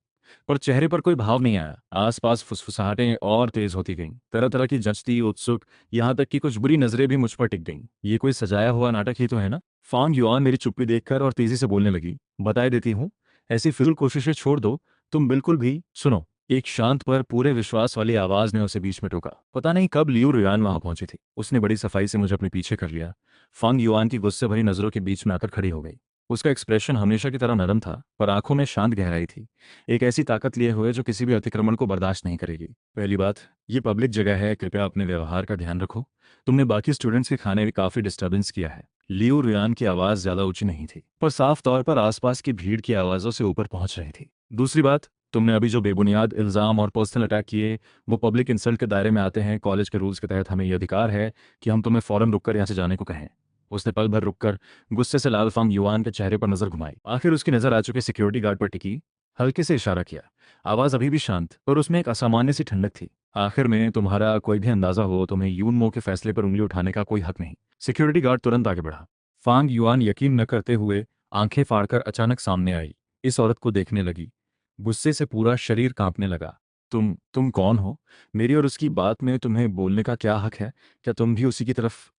पर चेहरे पर कोई भाव नहीं आया। आसपास फुसफुसाहटें और तेज होती गईं, तरह तरह की जचती, उत्सुक, यहाँ तक कि कुछ बुरी नजरें भी मुझ पर टिक गईं। ये कोई सजाया हुआ नाटक ही तो है ना? फांग युआन मेरी चुप्पी देखकर और तेजी से बोलने लगी। बताए देती हूँ, ऐसी फिजूल कोशिशें छोड़ दो। तुम बिल्कुल भी सुनो। एक शांत पर पूरे विश्वास वाली आवाज ने उसे बीच में टोका। पता नहीं कब लियू रुयान वहां पहुंची थी। उसने बड़ी सफाई से मुझे अपने पीछे कर लिया। फांग युआन की गुस्से भरी नजरों के बीच में आकर खड़ी हो गई। उसका एक्सप्रेशन हमेशा की तरह नरम था, पर आंखों में शांत गहराई थी। एक ऐसी ताकत लिए हुए जो किसी भी अतिक्रमण को बर्दाश्त नहीं करेगी। पहली बात, ये पब्लिक जगह है, कृपया अपने व्यवहार का ध्यान रखो। तुमने बाकी स्टूडेंट्स के खाने में काफी डिस्टर्बेंस किया है। लियू रुयान की आवाज ज्यादा ऊंची नहीं थी, पर साफ तौर पर आसपास की भीड़ की आवाजों से ऊपर पहुंच रही थी। दूसरी बात, तुमने अभी जो बेबुनियाद इल्जाम और पर्सनल अटैक किए, वो पब्लिक इंसल्ट के दायरे में आते हैं। कॉलेज के रूल्स के तहत हमें यह अधिकार है कि हम तुम्हें फौरन रुककर यहाँ से जाने को कहें। उसने पल भर रुककर गुस्से से लाल फांग युआन के चेहरे पर नजर घुमाई। आखिर उसकी नजर आ चुके सिक्योरिटी गार्ड पर टिकी। हल्के से इशारा किया। आवाज अभी भी शांत, पर उसमें एक असामान्य सी ठंडक थी। आखिर में तुम्हारा कोई भी अंदाजा हो, तुम्हें यूनमो के फैसले पर उंगली उठाने का कोई हक नहीं। सिक्योरिटी गार्ड तुरंत आगे बढ़ा। फांग युआन यकीन न करते हुए आंखें फाड़कर अचानक सामने आई। इस औरत को देखने लगी। गुस्से से पूरा शरीर कांपने लगा। तुम कौन हो? मेरी और उसकी बात में तुम्हें बोलने का क्या हक है? क्या तुम भी उसी की तरफ?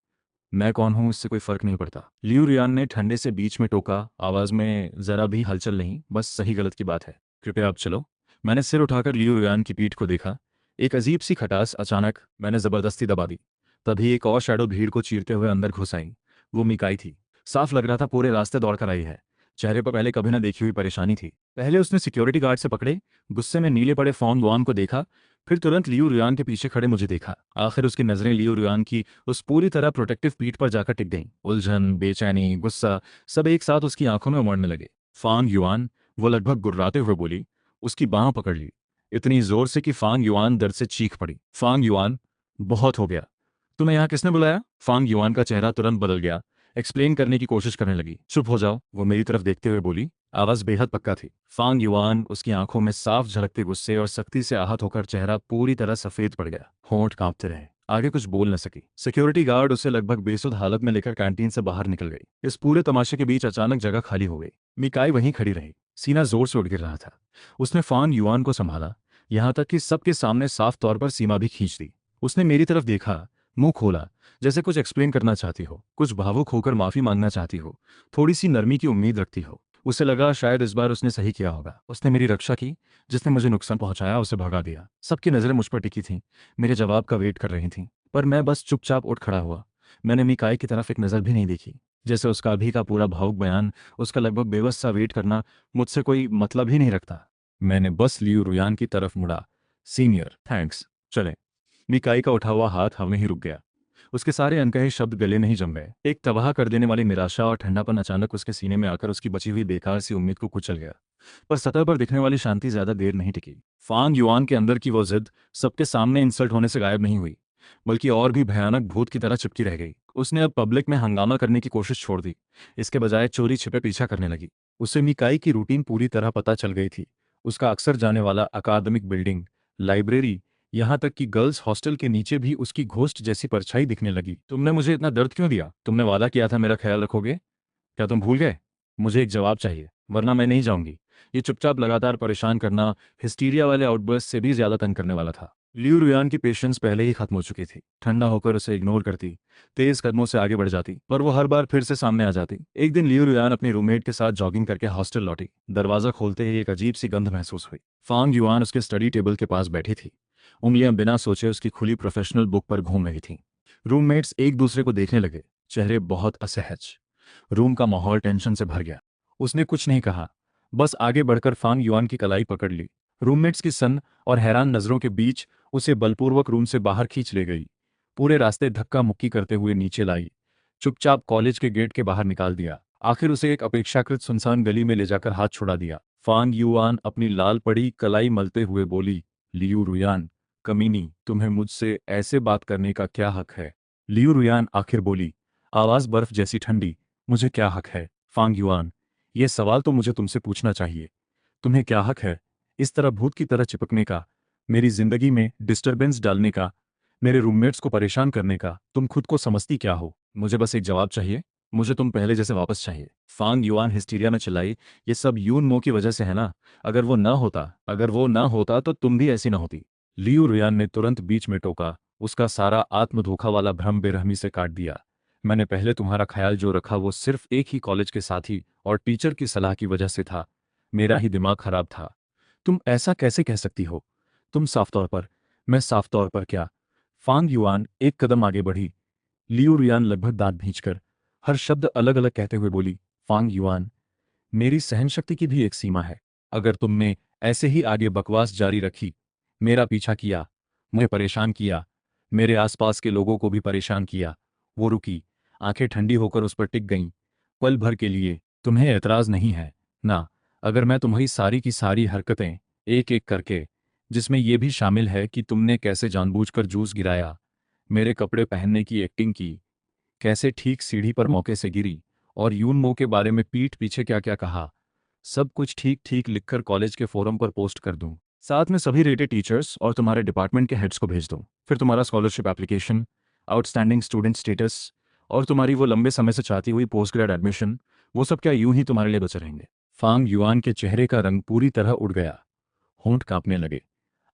मैं कौन हूं इससे कोई फर्क नहीं पड़ता। लियू रियान ने ठंडे से बीच में टोका, आवाज में जरा भी हलचल नहीं, बस सही गलत की बात है। कृपया आप चलो। मैंने सिर उठाकर लियू रियान की पीठ को देखा। एक अजीब सी खटास अचानक मैंने जबरदस्ती दबा दी। तभी एक और शैडो भीड़ को चीरते हुए अंदर घुस आई। वो मिकाई थी। साफ लग रहा था पूरे रास्ते दौड़कर आई है। चेहरे पर पहले कभी न देखी हुई परेशानी थी। पहले उसने सिक्योरिटी गार्ड से पकड़े, गुस्से में नीले पड़े फोंग युआन को देखा, फिर तुरंत लियू रियान के पीछे खड़े मुझे देखा। आखिर उसकी नजरें लियू रियान की उस पूरी तरह प्रोटेक्टिव पीठ पर जाकर टिक गईं। उलझन, बेचैनी, गुस्सा सब एक साथ उसकी आंखों में उमड़ने लगे। फांग युआन, वो लगभग गुर्राते हुए बोली। उसकी बांह पकड़ ली, इतनी जोर से कि फांग युआन दर्द से चीख पड़ी। फांग युआन, बहुत हो गया। तुम्हें यहाँ किसने बुलाया? फांग युआन का चेहरा तुरंत बदल गया। एक्सप्लेन करने की कोशिश करने लगी। चुप हो जाओ, वो मेरी तरफ देखते हुए बोली। आवाज बेहद पक्का थी। फांग युआन, उसकी आंखों में साफ झलकते गुस्से और सख्ती से आहत होकर चेहरा पूरी तरह सफेद पड़ गया। होंठ कांपते रहे, आगे कुछ बोल न सकी। सिक्योरिटी गार्ड उसे लगभग बेसुध हालत में लेकर कैंटीन से बाहर निकल गई। इस पूरे तमाशे के बीच अचानक जगह खाली हो गई। मिकाई वहीं खड़ी रही, सीना जोर से उठ गिर रहा था। उसने फांग युआन को संभाला, यहां तक कि सबके सामने साफ तौर पर सीमा भी खींच दी। उसने मेरी तरफ देखा, मुंह खोला, जैसे कुछ एक्सप्लेन करना चाहती हो, कुछ भावुक होकर माफी मांगना चाहती हो, थोड़ी सी नरमी की उम्मीद रखती हो। उसे लगा शायद इस बार उसने सही किया होगा। उसने मेरी रक्षा की, जिसने मुझे नुकसान पहुंचाया उसे भगा दिया। सबकी नजरें मुझ पर टिकी थीं, मेरे जवाब का वेट कर रही थीं, पर मैं बस चुपचाप उठ खड़ा हुआ। मैंने मिकाई की तरफ एक नज़र भी नहीं देखी। जैसे उसका अभी का पूरा भावुक बयान, उसका लगभग बेबस सा वेट करना मुझसे कोई मतलब ही नहीं रखता। मैंने बस लियू रुयान की तरफ मुड़ा। सीनियर, थैंक्स, चले। मिकाई का उठा हुआ हाथ हवा में ही रुक गया। उसके सारे अनकहे शब्द गले नहीं जम गए। एक तबाह कर देने वाली निराशा और ठंडापन अचानक उसके सीने में आकर उसकी बची हुई बेकार सी उम्मीद को कुचल गया। पर सतह पर दिखने वाली शांति ज्यादा देर नहीं टिकी। फांग युआन के अंदर की वो जिद सबके सामने इंसल्ट होने से गायब नहीं हुई, बल्कि और भी भयानक भूत की तरह चिपकी रह गई। उसने अब पब्लिक में हंगामा करने की कोशिश छोड़ दी, इसके बजाय चोरी छिपे पीछा करने लगी। उसे मिकाई की रूटीन पूरी तरह पता चल गई थी। उसका अक्सर जाने वाला अकादमिक बिल्डिंग, लाइब्रेरी, यहाँ तक कि गर्ल्स हॉस्टल के नीचे भी उसकी घोस्ट जैसी परछाई दिखने लगी। तुमने मुझे इतना दर्द क्यों दिया? तुमने वादा किया था मेरा ख्याल रखोगे, क्या तुम भूल गए? मुझे एक जवाब चाहिए, वरना मैं नहीं जाऊंगी। ये चुपचाप लगातार परेशान करना हिस्टीरिया वाले आउटबर्स्ट से भी ज्यादा तंग करने वाला था। लियू रुयान की पेशेंस पहले ही खत्म हो चुकी थी। ठंडा होकर उसे इग्नोर करती, तेज कदमों से आगे बढ़ जाती, पर वो हर बार फिर से सामने आ जाती। एक दिन लियू रुयान अपनी रूममेट के साथ जॉगिंग करके हॉस्टल लौटी। दरवाजा खोलते ही एक अजीब सी गंध महसूस हुई। फांग युआन उसके स्टडी टेबल के पास बैठी थी, उंगलियां बिना सोचे उसकी खुली प्रोफेशनल बुक पर घूम रही थीं। रूममेट्स एक दूसरे को देखने लगे, चेहरे बहुत असहज। रूम का माहौल टेंशन से भर गया। उसने कुछ नहीं कहा, बस आगे बढ़कर फांग युआन की कलाई पकड़ ली। रूममेट्स की सन और हैरान नजरों के बीच उसे बलपूर्वक रूम से बाहर खींच ले गई। पूरे रास्ते धक्का मुक्की करते हुए नीचे लाई, चुपचाप कॉलेज के गेट के बाहर निकाल दिया। आखिर उसे एक अपेक्षाकृत सुनसान गली में ले जाकर हाथ छुड़ा दिया। फांग युआन अपनी लाल पड़ी कलाई मलते हुए बोली, लियू रुयान, कमीनी, तुम्हें मुझसे ऐसे बात करने का क्या हक है? लियू रुयान आखिर बोली, आवाज बर्फ जैसी ठंडी, मुझे क्या हक है? फांग युआन, ये सवाल तो मुझे तुमसे पूछना चाहिए। तुम्हें क्या हक है इस तरह भूत की तरह चिपकने का, मेरी जिंदगी में डिस्टरबेंस डालने का, मेरे रूममेट्स को परेशान करने का? तुम खुद को समझती क्या हो? मुझे बस एक जवाब चाहिए। मुझे तुम पहले जैसे वापस चाहिए। फांग युआन हिस्टीरिया में चिल्लाई, ये सब यून मो की वजह से है ना? अगर वो ना होता तो तुम भी ऐसी ना होती। लियू रुयान ने तुरंत बीच में टोका, उसका सारा आत्मधोखा वाला भ्रम बेरहमी से काट दिया। मैंने पहले तुम्हारा ख्याल जो रखा वो सिर्फ एक ही कॉलेज के साथी और टीचर की सलाह की वजह से था। मेरा ही दिमाग खराब था। तुम ऐसा कैसे कह सकती हो? तुम साफ तौर पर, मैं साफ तौर पर क्या? फांग युआन एक कदम आगे बढ़ी। लियू रुयान लगभग दांत भींचकर हर शब्द अलग अलग कहते हुए बोली, फांग युआन, मेरी सहनशक्ति की भी एक सीमा है। अगर तुमने ऐसे ही आगे बकवास जारी रखी, मेरा पीछा किया, मुझे परेशान किया, मेरे आसपास के लोगों को भी परेशान किया। वो रुकी, आंखें ठंडी होकर उस पर टिक गईं। पल भर के लिए, तुम्हें एतराज नहीं है ना? अगर मैं तुम्हारी सारी की सारी हरकतें एक एक करके, जिसमें यह भी शामिल है कि तुमने कैसे जानबूझकर जूस गिराया, मेरे कपड़े पहनने की एक्टिंग की, कैसे ठीक सीढ़ी पर मौके से गिरी, और यूनमो के बारे में पीठ पीछे क्या क्या कहा, सब कुछ ठीक ठीक लिखकर कॉलेज के फोरम पर पोस्ट कर दूं, साथ में सभी रेटेड टीचर्स और तुम्हारे डिपार्टमेंट के हेड्स को भेज दूं, फिर तुम्हारा scholarship application, outstanding student status और तुम्हारी वो लंबे समय से चाहती हुई पोस्ट ग्रेड एडमिशन, वो सब क्या यूं ही तुम्हारे लिए बचे रहेंगे? फांग युआन के चेहरे का रंग पूरी तरह उड़ गया, होंठ कांपने लगे,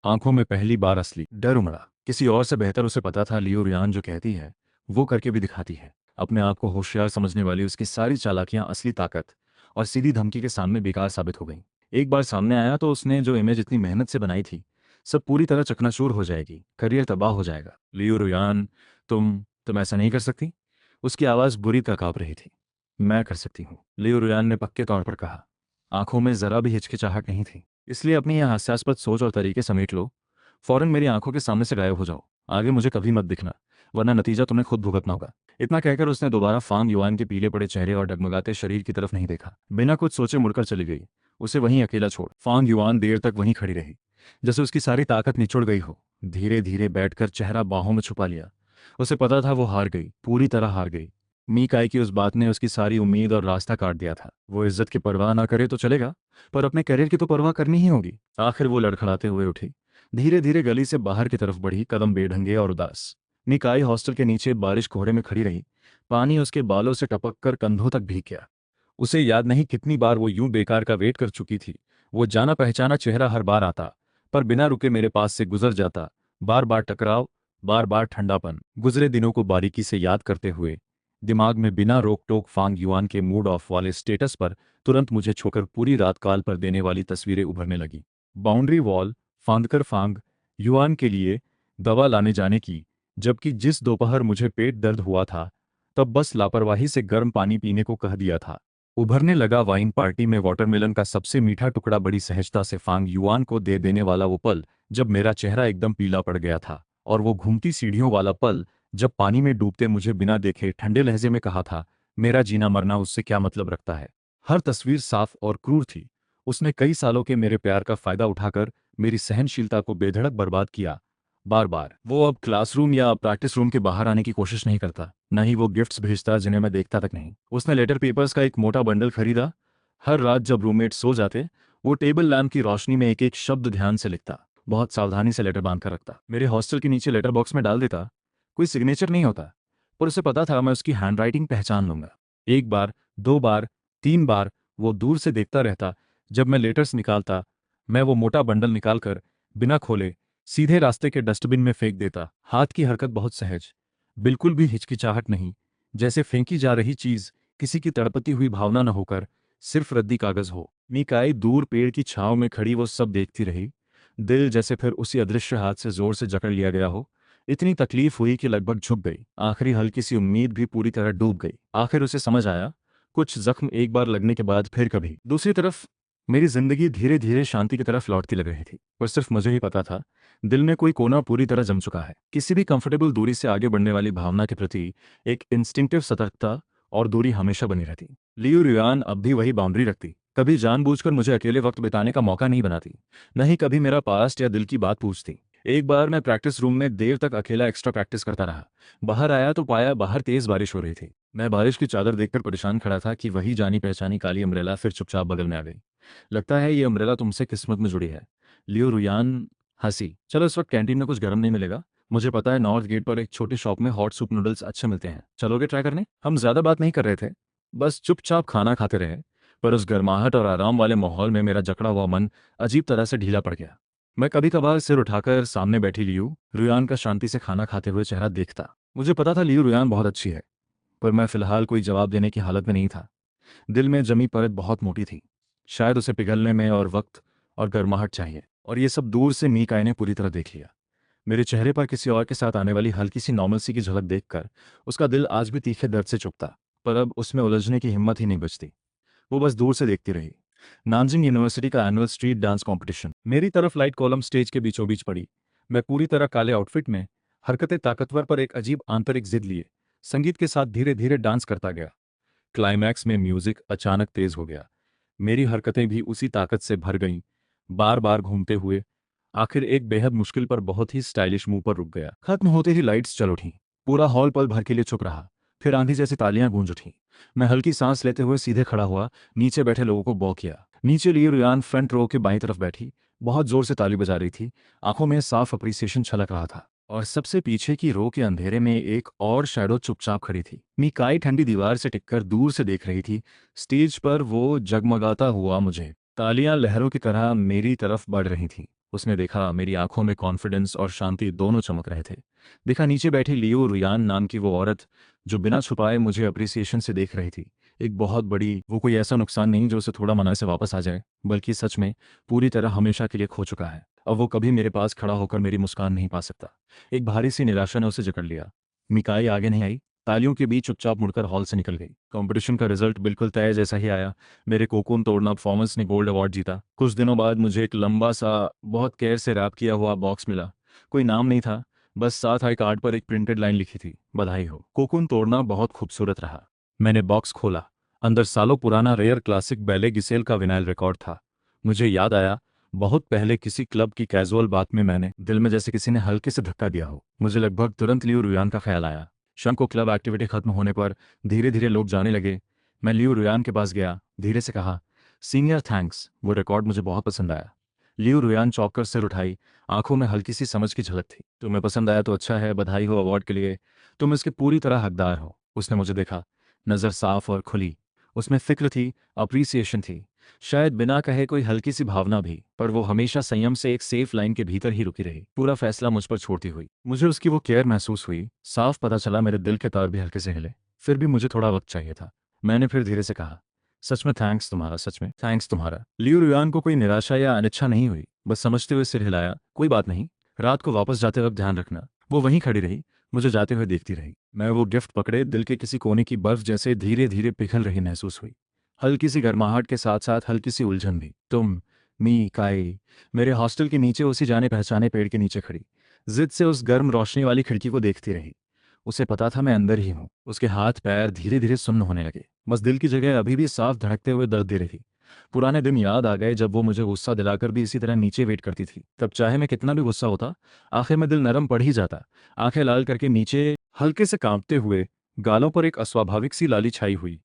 आंखों में पहली बार असली डर उमड़ा। किसी और से बेहतर उसे पता था लियो रियान जो कहती है वो करके भी दिखाती है। अपने आप को होशियार समझने वाली उसकी सारी चालाकियां असली ताकत और सीधी धमकी के सामने बेकार साबित हो गईं। एक बार सामने आया तो उसने जो इमेज इतनी मेहनत से बनाई थी, सब पूरी तरह चकनाचूर हो जाएगी, करियर तबाह हो जाएगा। लियो रियान, तुम ऐसा नहीं कर सकती। उसकी आवाज़ बुरी तरह कांप रही थी। मैं कर सकती हूँ, लियो रियान ने पक्के तौर पर कहा। आंखों में जरा भी हिचकिचाहट नहीं थी। इसलिए अपनी यह हास्यास्पद सोच और तरीके समेट लो, फौरन मेरी आंखों के सामने से गायब हो जाओ। आगे मुझे कभी मत दिखना, वरना नतीजा तुम्हें खुद भुगतना होगा। इतना कहकर उसने दोबारा फांग युआन के पीले पड़े चेहरे और डगमगाते शरीर की तरफ नहीं देखा। बिना कुछ सोचे मुड़कर चली गई, उसे वहीं अकेला छोड़। फांग युआन देर तक वहीं खड़ी रही, जैसे उसकी सारी ताकत निचुड़ गई हो। धीरे धीरे बैठकर चेहरा बाहों में छुपा लिया। उसे पता था वो हार गई, पूरी तरह हार गई। मीकाई की उस बात ने उसकी सारी उम्मीद और रास्ता काट दिया था। वो इज्जत की परवाह ना करे तो चलेगा, पर अपने करियर की तो परवाह करनी ही होगी। आखिर वो लड़खड़ाते हुए उठी, धीरे धीरे गली से बाहर की तरफ बढ़ी, कदम बेढंगे और उदास। मीकाई हॉस्टल के नीचे बारिश कोहरे में खड़ी रही। पानी उसके बालों से टपक कर कंधों तक भीग गया। उसे याद नहीं कितनी बार वो यूं बेकार का वेट कर चुकी थी। वो जाना पहचाना चेहरा हर बार आता, पर बिना रुके मेरे पास से गुजर जाता। बार बार टकराव, बार बार ठंडापन। गुजरे दिनों को बारीकी से याद करते हुए दिमाग में बिना रोक टोक फांग युआन के मूड ऑफ वाले स्टेटस पर तुरंत मुझे छोकर पूरी रात काल पर देने वाली तस्वीरें उभरने लगी। बाउंड्री वॉल फांदकर फांग युआन के लिए दवा लाने जाने की, जबकि जिस दोपहर मुझे पेट दर्द हुआ था तब बस लापरवाही से गर्म पानी पीने को कह दिया था। उभरने लगा वाइन पार्टी में वाटरमेलन का सबसे मीठा टुकड़ा बड़ी सहजता से फांग युआन को दे देने वाला वो पल, जब मेरा चेहरा एकदम पीला पड़ गया था। और वो घूमती सीढ़ियों वाला पल, जब पानी में डूबते मुझे बिना देखे ठंडे लहजे में कहा था, मेरा जीना मरना उससे क्या मतलब रखता है। हर तस्वीर साफ और क्रूर थी। उसने कई सालों के मेरे प्यार का फायदा उठाकर मेरी सहनशीलता को बेधड़क बर्बाद किया। बार बार वो अब क्लासरूम या प्रैक्टिस रूम के बाहर आने की कोशिश नहीं करता, न ही वो गिफ्ट्स भेजता जिन्हें मैं देखता तक नहीं। उसने लेटर पेपर्स का एक मोटा बंडल खरीदा। हर रात जब रूममेट सो जाते, वो टेबल लैम्प की रोशनी में एक एक शब्द ध्यान से लिखता। बहुत सावधानी से लेटर बांध कर रखता, मेरे हॉस्टल के नीचे लेटर बॉक्स में डाल देता। कोई सिग्नेचर नहीं होता, पर उसे पता था मैं उसकी हैंडराइटिंग पहचान लूंगा। एक बार, दो बार, तीन बार वो दूर से देखता रहता। जब मैं लेटर्स निकालता, मैं वो मोटा बंडल निकालकर बिना खोले सीधे रास्ते के डस्टबिन में फेंक देता। हाथ की हरकत बहुत सहज, बिल्कुल भी हिचकिचाहट नहीं, जैसे फेंकी जा रही चीज किसी की तड़पती हुई भावना न होकर सिर्फ रद्दी कागज हो। मीकाई दूर पेड़ की छांव में खड़ी वो सब देखती रही। दिल जैसे फिर उसी अदृश्य हाथ से जोर से जकड़ लिया गया हो। इतनी तकलीफ हुई कि लगभग झुक गई। आखिरी हल्की सी उम्मीद भी पूरी तरह डूब गई। आखिर उसे समझ आया, कुछ जख्म एक बार लगने के बाद फिर कभी। दूसरी तरफ मेरी जिंदगी धीरे धीरे शांति की तरफ लौटती लग रही थी, पर सिर्फ मुझे ही पता था दिल में कोई कोना पूरी तरह जम चुका है। किसी भी कंफर्टेबल दूरी से आगे बढ़ने वाली भावना के प्रति एक इंस्टिंक्टिव सतर्कता और दूरी हमेशा बनी रहती। लियू रुयान अब भी वही बाउंड्री रखती, कभी जानबूझकर मुझे अकेले वक्त बिताने का मौका नहीं बनाती, न ही कभी मेरा पास्ट या दिल की बात पूछती। एक बार मैं प्रैक्टिस रूम में देर तक अकेला एक्स्ट्रा प्रैक्टिस करता रहा। बाहर आया तो पाया बाहर तेज बारिश हो रही थी। मैं बारिश की चादर देखकर परेशान खड़ा था कि वही जानी पहचानी काली अम्ब्रेला फिर चुपचाप बगल में आ गई। लगता है ये अम्ब्रेला तुमसे किस्मत में जुड़ी है। लियो रुयान हंसी। चलो इस वक्त कैंटीन में कुछ गर्म नहीं मिलेगा, मुझे पता है नॉर्थ गेट पर एक छोटे शॉप में हॉट सूप नूडल्स अच्छे मिलते हैं, चलोगे ट्राई करने। हम ज्यादा बात नहीं कर रहे थे, बस चुपचाप खाना खाते रहे। पर उस गर्माहट और आराम वाले माहौल में मेरा जकड़ा हुआ मन अजीब तरह से ढीला पड़ गया। मैं कभी कभार सिर उठाकर सामने बैठी लियू रुयान का शांति से खाना खाते हुए चेहरा देखता। मुझे पता था लियू रुयान बहुत अच्छी है, पर मैं फिलहाल कोई जवाब देने की हालत में नहीं था। दिल में जमी परत बहुत मोटी थी, शायद उसे पिघलने में और वक्त और गर्माहट चाहिए। और ये सब दूर से मीकाई ने पूरी तरह देख लिया। मेरे चेहरे पर किसी और के साथ आने वाली हल्की सी नॉर्मलसी की झलक देखकर उसका दिल आज भी तीखे दर्द से चुभता, पर अब उसमें उलझने की हिम्मत ही नहीं बचती। वो बस दूर से देखती रही। नानजिंग यूनिवर्सिटी का एनुअल स्ट्रीट डांस कंपटीशन। मेरी तरफ लाइट कॉलम स्टेज के बीचों बीच पड़ी। मैं पूरी तरह काले आउटफिट में, हरकतें ताकतवर पर एक अजीब आंतरिक जिद लिए संगीत के साथ धीरे धीरे डांस करता गया। क्लाइमैक्स में म्यूजिक अचानक तेज हो गया। मेरी हरकतें भी उसी ताकत से भर गईं, बार बार घूमते हुए। आखिर एक बेहद मुश्किल पर बहुत ही स्टाइलिश मुंह पर रुक गया। खत्म होते ही लाइट्स चल उठीं। पूरा हॉल पल भर के लिए चुप रहा। फिर आंधी जैसी तालियां गूंज उठीं। मैं हल्की सांस लेते हुए सीधे खड़ा हुआ, नीचे बैठे लोगों को बॉ किया। नीचे लिए रुयान फ्रंट रो के बाईं तरफ बैठी, बहुत जोर से ताली बजा रही थी। आंखों में साफ अप्रिसिएशन छलक रहा था। और सबसे पीछे की रो के अंधेरे में एक और शैडो चुपचाप खड़ी थी। मीकाई ठंडी दीवार से टिककर दूर से देख रही थी। स्टेज पर वो जगमगाता हुआ मुझे, तालियां लहरों की तरह मेरी तरफ बढ़ रही थीं। उसने देखा मेरी आंखों में कॉन्फिडेंस और शांति दोनों चमक रहे थे। देखा नीचे बैठी लियो रुयान नाम की वो औरत, जो बिना छुपाए मुझे अप्रिसिएशन से देख रही थी। एक बहुत बड़ी, वो कोई ऐसा नुकसान नहीं जो उसे थोड़ा मना से वापस आ जाए, बल्कि सच में पूरी तरह हमेशा के लिए खो चुका है। अब वो कभी मेरे पास खड़ा होकर मेरी मुस्कान नहीं पा सकता। एक भारी सी निराशा ने उसे जकड़ लिया। मिकाई आगे नहीं आई, तालियों के बीच चुपचाप मुड़कर हॉल से निकल गई। कंपटीशन का रिजल्ट बिल्कुल तय जैसा ही आया। मेरे कोकून तोड़ना परफॉर्मेंस ने गोल्ड अवार्ड जीता। कुछ दिनों बाद मुझे एक लंबा सा, बहुत केयर से रैप किया हुआ बॉक्स मिला। कोई नाम नहीं था, बस साथ आई कार्ड पर एक प्रिंटेड लाइन लिखी थी, बधाई हो। कोकून तोड़ना बहुत खूबसूरत रहा। मैंने बॉक्स खोला। अंदर सालों पुराना रेयर क्लासिक बैले गिसेल का विनाइल रिकॉर्ड था। मुझे याद आया, बहुत पहले किसी क्लब की कैजुअल बात में मैंने, दिल में जैसे किसी ने हल्के से धक्का दिया हो। मुझे लगभग तुरंत लियू रुयान का ख्याल आया। शाम को क्लब एक्टिविटी खत्म होने पर धीरे धीरे लोग जाने लगे। मैं लियो रुयान के पास गया, धीरे से कहा, सीनियर थैंक्स, वो रिकॉर्ड मुझे बहुत पसंद आया। लियो रुयान चौंक कर सिर उठाई, आंखों में हल्की सी समझ की झलक थी। तुम्हें पसंद आया तो अच्छा है, बधाई हो अवार्ड के लिए, तुम इसके पूरी तरह हकदार हो। उसने मुझे देखा, नज़र साफ और खुली, उसमें फिक्र थी, अप्रिसिएशन थी, शायद बिना कहे कोई हल्की सी भावना भी, पर वो हमेशा संयम से एक सेफ लाइन के भीतर ही रुकी रही, पूरा फैसला मुझ पर छोड़ती हुई। मुझे उसकी वो केयर महसूस हुई, साफ पता चला मेरे दिल के तार भी हल्के से हिले। फिर भी मुझे थोड़ा वक्त चाहिए था। मैंने फिर धीरे से कहा, सच में थैंक्स तुम्हारा, सच में थैंक्स तुम्हारा। लियो रुयान को कोई निराशा या अनिच्छा नहीं हुई, बस समझते हुए सिर हिलाया, कोई बात नहीं, रात को वापस जाते वक्त ध्यान रखना। वो वहीं खड़ी रही, मुझे जाते हुए देखती रही। मैं वो गिफ्ट पकड़े दिल के किसी कोने की बर्फ जैसे धीरे धीरे पिघल रही महसूस हुई, हल्की सी गर्माहट के साथ साथ हल्की सी उलझन भी। तुम, मी काई, मेरे हॉस्टल के नीचे उसी जाने पहचाने पेड़ के नीचे खड़ी, जिद से उस गर्म रोशनी वाली खिड़की को देखती रही। उसे पता था मैं अंदर ही हूँ। उसके हाथ पैर धीरे धीरे सुन्न होने लगे, बस दिल की जगह अभी भी साफ धड़कते हुए दर्द दे रही थी। पुराने दिन याद आ गए जब वो मुझे गुस्सा दिलाकर भी इसी तरह नीचे वेट करती थी। तब चाहे मैं कितना भी गुस्सा होता, आखिर में दिल नरम पड़ ही जाता। आंखें लाल करके नीचे हल्के से कांपते हुए गालों पर एक अस्वाभाविक सी लाली छाई हुई।